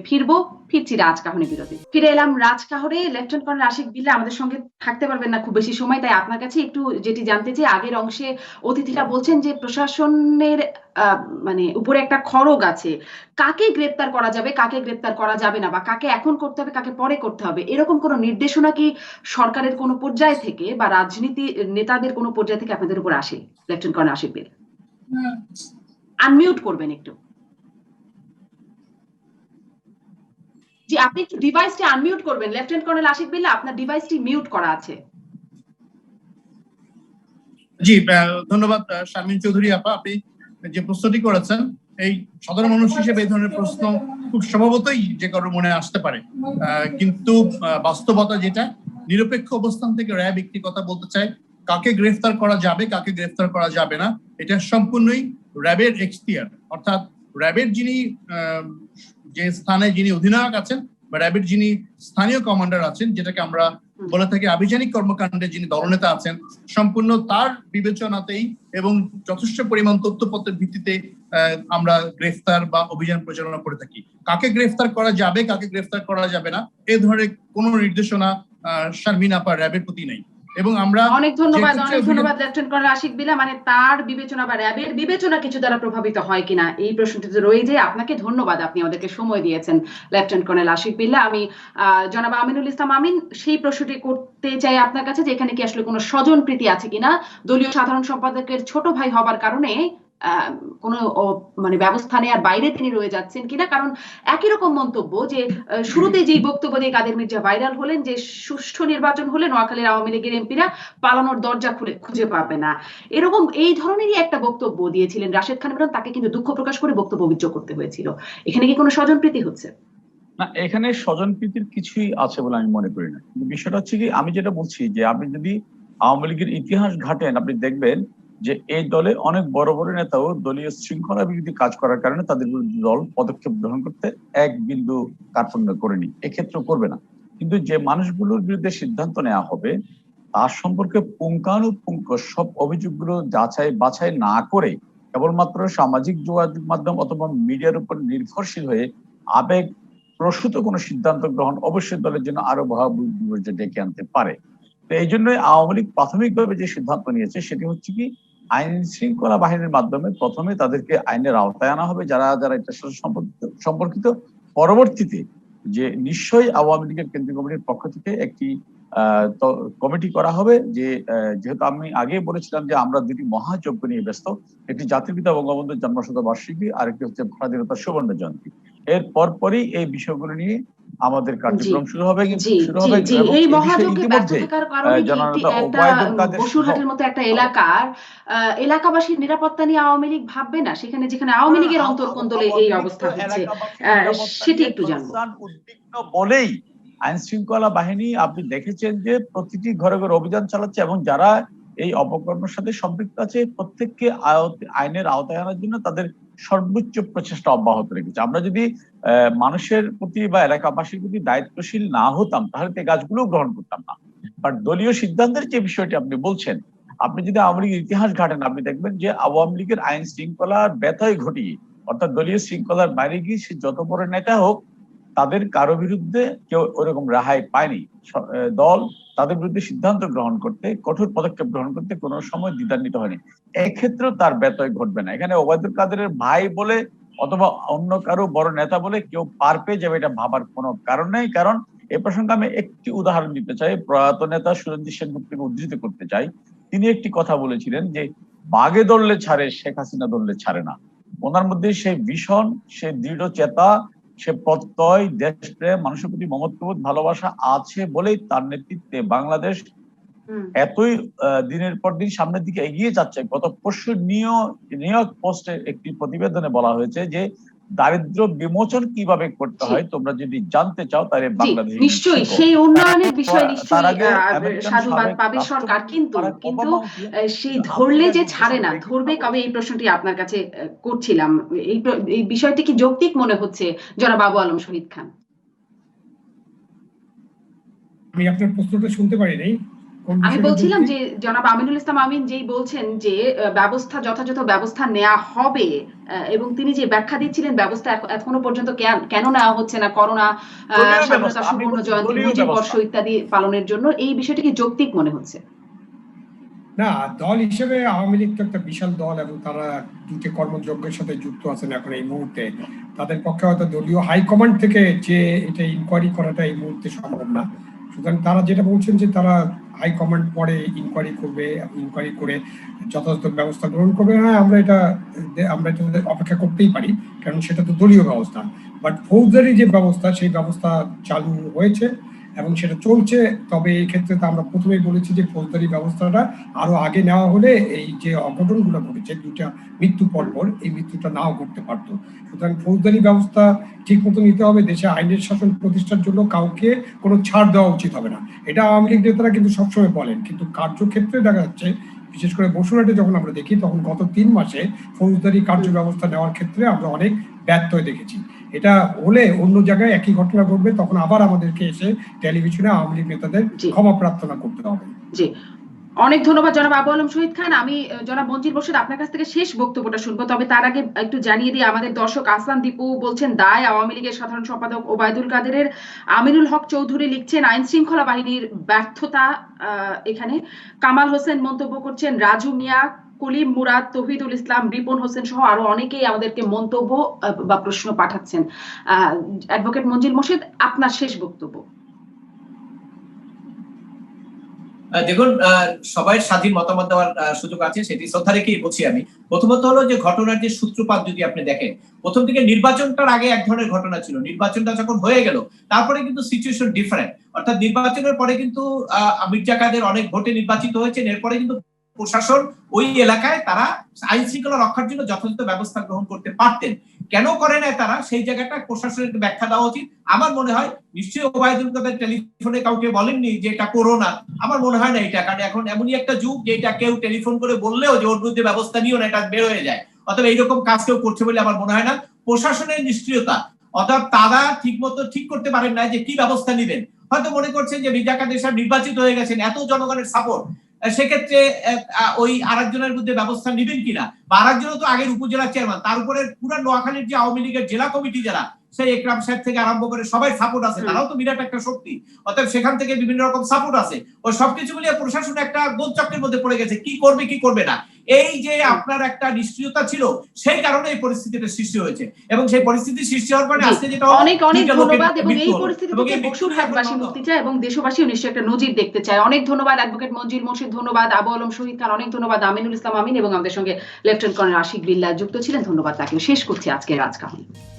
ফিরছি রাজকাহনে বিরতি। ফিরে এলাম রাজকাহরে। লেফটেন্যান্ট কর্নেল আশিক বিল্লাহ আমাদের সঙ্গে থাকতে পারবেন না খুব বেশি সময়, তাই আপনার কাছে একটু যেটি জানতে চাই, আগের অংশে অতিথিরা বলছেন যে প্রশাসনের মানে উপরে একটা খড়গ আছে, কাকে গ্রেপ্তার করা যাবে, কাকে গ্রেপ্তার করা যাবে না, বা কাকে এখন করতে হবে, কাকে পরে করতে হবে, এরকম কোন নির্দেশনা কি সরকারের কোন পর্যায় থেকে বা রাজনীতি নেতাদের কোন পর্যায় থেকে আপনাদের উপর আসে? লেফটেন্যান্ট কর্নেল আশিক বিল্লাহ, আনমিউট করবেন একটু। জি, আপনি একটু ডিভাইসটি আনমিউট করবেন। লেফটেন্যান্ট কর্নেল আশিক বিল্লাহ, আপনার ডিভাইসটি মিউট করা আছে। জি, ধন্যবাদ শারমিন চৌধুরী আপা, আপনি যে প্রশ্নটি করেছেন, এই সাধারণ মানুষ হিসেবে এই ধরনের প্রশ্ন খুব স্বভাবতই যে কারোর মনে আসতে পারে, কিন্তু বাস্তবতা যেটা, নিরপেক্ষ অবস্থান থেকে র্যাব একটি কথা বলতে চায়, কাকে গ্রেফতার করা যাবে কাকে গ্রেফতার করা যাবে না এটা সম্পূর্ণই র্যাবের এখতিয়ার। অর্থাৎ র্যাবের যিনি যে স্থানে যিনি অধিনায়ক আছেন বা র্যাবের যিনি স্থানীয় কমান্ডার আছেন, যেটাকে আমরা বলে থাকি আভিযানিক কর্মকাণ্ডে যিনি দলনেতা আছেন, সম্পূর্ণ তার বিবেচনাতেই এবং যথেষ্ট পরিমাণ তথ্যপত্রের ভিত্তিতে আমরা গ্রেফতার বা অভিযান পরিচালনা করে থাকি। কাকে গ্রেফতার করা যাবে কাকে গ্রেফতার করা যাবে না এই ধরনের কোনো নির্দেশনা শারমিন আপা র্যাবের প্রতি নেই। এবং আমরা অনেক ধন্যবাদ লেফটেন্যান্ট কর্নেল আশিক বিল্লাহ। মানে তার বিবেচনা বা র্যাবের বিবেচনা কিছু দ্বারা প্রভাবিত হয় কিনা এই প্রশ্নটি তো রয়ে যায়। আপনাকে ধন্যবাদ, আপনি আমাদেরকে সময় দিয়েছেন লেফটেন্যান্ট কর্নেল আশিক বিল্লাহ। আমি জনাব আমিনুল ইসলাম আমিন সেই প্রশ্নটি করতে চাই আপনার কাছে যে এখানে কি আসলে কোনো স্বজন প্রীতি আছে কিনা, দলীয় সাধারণ সম্পাদকের ছোট ভাই হবার কারণে কোনো মানে ব্যবস্থা নেওয়ার বাইরে তিনি রয়ে যাচ্ছেন কিনা। কারণ একই রকম মন্তব্য যে শুরুতে যেই বক্তব্য দিয়ে কাদের মির্জা ভাইরাল হলেন যে সুষ্ঠু নির্বাচন হলে নোয়াখালীর আওয়ামী লীগের এমপিরা পালানোর দরজা খুঁজে পাবে না, এরকম এই ধরনেরই একটা বক্তব্য দিয়েছিলেন রাশেদ খান ইমরান, তাকে কিন্তু দুঃখ প্রকাশ করে বক্তব্য বিদ্রোহ করতে হয়েছিল। এখানে কি কোনো স্বজনপ্রীতি হচ্ছে? না, এখানে স্বজনপ্রীতির কিছুই আছে বলে আমি মনে করি না। কিন্তু বিষয়টা হচ্ছে কি, আমি যেটা বলছি যে আপনি যদি আওয়ামী লীগের ইতিহাস ঘাটেন, আপনি দেখবেন যে এই দলে অনেক বড় বড় নেতাও দলীয় শৃঙ্খলা বিরোধী কাজ করার কারণে তাদের বিরুদ্ধে দল পদক্ষেপ গ্রহণ করতে এক বিন্দু কার্পণ্য করেনি, এক্ষেত্রেও করবে না। কিন্তু যে মানুষগুলোর বিরুদ্ধে সিদ্ধান্ত নেওয়া হবে তার সম্পর্কে পুঙ্খানুপুঙ্খ সব অভিযোগগুলো যাচাই বাছাই না করে কেবলমাত্র সামাজিক যোগাযোগ মাধ্যম অথবা মিডিয়ার উপর নির্ভরশীল হয়ে আবেগ প্রসূত কোনো সিদ্ধান্ত গ্রহণ অবশ্যই দলের জন্য আরো ভয়াবহ বিপর্যয় ডেকে আনতে পারে। তো এই জন্যই আওয়ামী লীগ প্রাথমিকভাবে যে সিদ্ধান্ত নিয়েছে সেটি হচ্ছে কি, আইন শৃঙ্খলা বাহিনীর মাধ্যমে প্রথমে তাদেরকে আইনের আওতায় আনা হবে যারা যারা এটার সাথে সম্পর্কিত। পরবর্তীতে যে নিশ্চয়ই আওয়ামী লীগের কেন্দ্রীয় কমিটির পক্ষ থেকে একটি কমিটি করা হবে, যে যেহেতু আমি আগে বলেছিলাম যে আমরা দুটি মহাযজ্ঞ নিয়ে ব্যস্ত, একটি জাতির পিতা বঙ্গবন্ধুর জন্মশতবার্ষিকী আর একটি হচ্ছে স্বাধীনতার সুবর্ণ জয়ন্তী। এর পরপরই এই বিষয়গুলো নিয়ে আমাদের কার্যক্রম শুরু হবে। এই মহাযজ্ঞে ব্যস্ত থাকার কারণে বসুরহাটের মতো একটা এলাকাবাসীর নিরাপত্তা নিয়ে আওয়ামী লীগ ভাববে না, সেখানে যেখানে আওয়ামী লীগের অন্তর্কোন্দলে এই অবস্থা হচ্ছে, সেটি একটু জানবো। উদ্বিগ্ন বলেই আইন শৃঙ্খলা বাহিনী আপনি দেখেছেন যে প্রতিটি ঘরে ঘরে অভিযান চালাচ্ছে এবং যারা এই অপকর্মের সাথে সম্পৃক্ত আছে প্রত্যেককে আইনের আওতায় আনার জন্য তাদের সর্বোচ্চ প্রচেষ্টা অব্যাহত রেখেছে। আমরা যদি মানুষের প্রতি বা এলাকাবাসীর প্রতি দায়িত্বশীল না হতাম তাহলে এই কাজগুলো গ্রহণ করতাম না। বাট দলীয় সিদ্ধান্তের যে বিষয়টি আপনি বলছেন, আপনি যদি আওয়ামী লীগের ইতিহাস ঘাটেন আপনি দেখবেন যে আওয়ামী লীগের আইন শৃঙ্খলার ব্যতয় ঘটিয়ে অর্থাৎ দলীয় শৃঙ্খলার বাইরে গিয়ে সে যত বড় নেতা হোক তাদের কারো বিরুদ্ধে কেউ ওরকম রেহাই পায়নি। দল তাদের বিরুদ্ধে সিদ্ধান্ত গ্রহণ করতে, কঠোর পদক্ষেপ গ্রহণ করতে কোনো সময় দ্বিধান্বিত হয়নি। এক্ষেত্রেও তার ব্যতয় ঘটবে না। এখানে ওবায়দুল কাদেরের ভাই বলে অথবা অন্য কারো বড় নেতা বলে কেউ পার পেয়ে যাবে এটা ভাবার কোনো কারণ নেই। কারণ এ প্রসঙ্গে আমি একটি উদাহরণ দিতে চাই, প্রয়াত নেতা সুরঞ্জিত সেনগুপ্তকে উদ্ধৃত করতে চাই। তিনি একটি কথা বলেছিলেন যে বাগে দললে ছাড়ে, শেখ হাসিনা দললে ছাড়ে না। ওনার মধ্যে সেই ভীষণ, সে দৃঢ় চেতা, সে প্রত্যয়, দেশপ্রেম, মানুষের প্রতি মমত্ববোধ, ভালোবাসা আছে বলেই তার নেতৃত্বে বাংলাদেশ এতই দিনের পর দিন সামনের দিকে এগিয়ে যাচ্ছে। গত পরশু নিয়োগ পোস্টে একটি প্রতিবেদনে বলা হয়েছে যে দারিদ্র বিমোচন কিভাবে করতে হয় তোমরা যদি জানতে চাও তাহলে বাংলাদেশ নিশ্চয়ই সেই উন্নয়নের বিষয় নিশ্চয়ই সাধুবাদ পাবে সরকার, কিন্তু সেই ধরলে যে ছাড়ে না, ধরবে কবে এই প্রশ্নটি আপনার কাছে করছিলাম। এই বিষয়টি কি যৌক্তিক মনে হচ্ছে জনাব আবু আলম শহীদ খান? আমি আপনার প্রশ্নটা শুনতে পারি নাই। আমি বলছিলাম যে জনাব আমিনুল ইসলাম আমিন যেই বলছেন যে যথাযথ ব্যবস্থা নেওয়া হবে এবং তিনি যে ব্যাখ্যা দিচ্ছিলেন ব্যবস্থা এখনো পর্যন্ত কেন নেওয়া হচ্ছে না, করোনা, স্বাধীনতা সুবর্ণ জয়ন্তী, মুজিব বর্ষ ইত্যাদি পালনের জন্য, এই বিষয়টি কি যৌক্তিক মনে হচ্ছে? না, দল হিসেবে আওয়ামী লীগ তো একটা বিশাল দল এবং তারা দুটি কর্মযজ্ঞের সাথে যুক্ত আছেন এখন এই মুহূর্তে। তাদের পক্ষে হয়তো দলীয় হাইকমান্ড থেকে যে এটা ইনকোয়ারি করাটা এই মুহূর্তে সম্ভব না। সুতরাং তারা যেটা বলছেন যে তারা হাইকমান্ড পরে ইনকোয়ারি করবে, ইনকোয়ারি করে যথাযথ ব্যবস্থা গ্রহণ করবে, হ্যাঁ আমরা এটা অপেক্ষা করতেই পারি, কারণ সেটা তো দলীয় ব্যবস্থা। বাট ফৌজদারি যে ব্যবস্থা, সেই ব্যবস্থা চালু হয়েছে এবং সেটা চলছে। তবে এই ক্ষেত্রে তো আমরা প্রথমেই বলেছি যে ফৌজদারি ব্যবস্থাটা আরো আগে নেওয়া হলে এই যে অঘটনগুলো ঘটেছে, দুটা মৃত্যু পরপর, এই মৃত্যুটা নাও ঘটতে পারতো। সুতরাং ফৌজদারি ব্যবস্থা ঠিক মতো নিতে হবে। দেশে আইনের শাসন প্রতিষ্ঠার জন্য কাউকে কোনো ছাড় দেওয়া উচিত হবে না, এটা আওয়ামী লীগ নেতারা কিন্তু সবসময় বলেন। কিন্তু কার্যক্ষেত্রে দেখা যাচ্ছে, বিশেষ করে বসুরহাটে যখন আমরা দেখি, তখন গত 3 মাসে ফৌজদারি কার্য ব্যবস্থা নেওয়ার ক্ষেত্রে আমরা অনেক ব্যর্থ দেখেছি। এটা হলে অন্য জায়গায় একই ঘটনা ঘটবে, তখন আবার আমাদেরকে এসে টেলিভিশনে আওয়ামী লীগ নেতাদের ক্ষমা প্রার্থনা করতে হবে। জি, অনেক ধন্যবাদ জনাব আবু আলম শহীদ খান। আমি জনাব মঞ্জিল মোর্শেদ আপনার কাছ থেকে শেষ বক্তব্যটা শুনবো, তবে তার আগে একটু জানিয়ে দিই, আমাদের দর্শক আসলাম দীপু বলছেন দায় আওয়ামী লীগের সাধারণ সম্পাদক ওবায়দুল কাদেরের। আমিনুল হক চৌধুরী লিখছেন আইন শৃঙ্খলা বাহিনীর ব্যর্থতা। এখানে কামাল হোসেন মন্তব্য করছেন, রাজু মিয়া, কলিম মুরাদ, তৌহিদুল ইসলাম, রিপন হোসেন সহ আরো অনেকেই আমাদেরকে মন্তব্য বা প্রশ্ন পাঠাচ্ছেন। অ্যাডভোকেট মঞ্জিল মোর্শেদ, আপনার শেষ বক্তব্য। দেখুন, সবাই স্বাধীন মতামত দেওয়ার সুযোগ আছে, সেটি শ্রদ্ধা রেখেই বলছি আমি। প্রথমত হলো যে ঘটনার যে সূত্রপাত যদি আপনি দেখেন, প্রথম দিকে নির্বাচনটার আগে এক ধরনের ঘটনা ছিল, নির্বাচনটা যখন হয়ে গেল তারপরে কিন্তু সিচুয়েশন ডিফারেন্ট। অর্থাৎ নির্বাচনের পরে কিন্তু মির্জা কাদের অনেক ভোটে নির্বাচিত হয়েছেন, এরপরে কিন্তু প্রশাসন ওই এলাকায় তারা আইন শৃঙ্খলা রক্ষার জন্য যথাযথ ব্যবস্থা গ্রহণ করতে পারতেন। কেন করে নাই তারা, সেই জায়গাটা প্রশাসনের ব্যাখ্যা দেওয়া উচিত। আমার মনে হয় নিশ্চয়ই ওবায়দুল কাদের টেলিফোনে কাউকে বলেননি যে এটা করোনা, আমার মনে হয় না এটা, কারণ এখন এমনই একটা যুগ যে এটা কেউ টেলিফোন করে বললেও যে ওর বিরুদ্ধে ব্যবস্থা নিও না, এটা বের হয়ে যায়। অথবা এইরকম কাজ কেউ করছে বলে আমার মনে হয় না। প্রশাসনের নিষ্ক্রিয়তা, অর্থাৎ তারা ঠিক মতো ঠিক করতে পারেন না যে কি ব্যবস্থা নিবেন। হয়তো মনে করছেন যে মির্জা কাদের সাহেব নির্বাচিত হয়ে গেছেন, এত জনগণের সাপোর্ট, সেক্ষেত্রে ওই আরেকজনের বিরুদ্ধে ব্যবস্থা নিবেন কিনা, বা আরেকজনও তো আগের উপজেলা চেয়ারম্যান, তার উপরে পুরো নোয়াখালীর যে আওয়ামী লীগের জেলা কমিটি যারা, সেই একরাম সাহেব থেকে আরম্ভ করে সবাই সাপোর্ট আছে, তারাও তো বিরাট একটা শক্তি। অতএব সেখান থেকে বিভিন্ন রকম সাপোর্ট আছে। ওই সবকিছু মিলিয়ে প্রশাসন একটা গোলচক্রের মধ্যে পড়ে গেছে, কি করবে কি করবে না। এই যে আপনার একটা নিষ্ক্রিয়তা ছিল, সেই কারণে এই পরিস্থিতিটা সৃষ্টি হয়েছে, এবং সেই পরিস্থিতি সৃষ্টি হওয়ার পরে আজকে যেটা অনেক অনেক ধন্যবাদ। এবং এই পরিস্থিতি থেকে বসুরহাটবাসী মুক্তি চায় এবং দেশবাসীও নিশ্চয়ই একটা নজির দেখতে চায়। অনেক ধন্যবাদ অ্যাডভোকেট মঞ্জিল মোর্শেদ, ধন্যবাদ আবু আলম শহীদ খান, অনেক ধন্যবাদ আমিনুল ইসলাম আমিন, এবং আমাদের সঙ্গে লেফটেন্যান্ট কর্নেল আশিক বিল্লাহ যুক্ত ছিলেন, ধন্যবাদ তাকে। শেষ করছি আজকের রাজকাহন।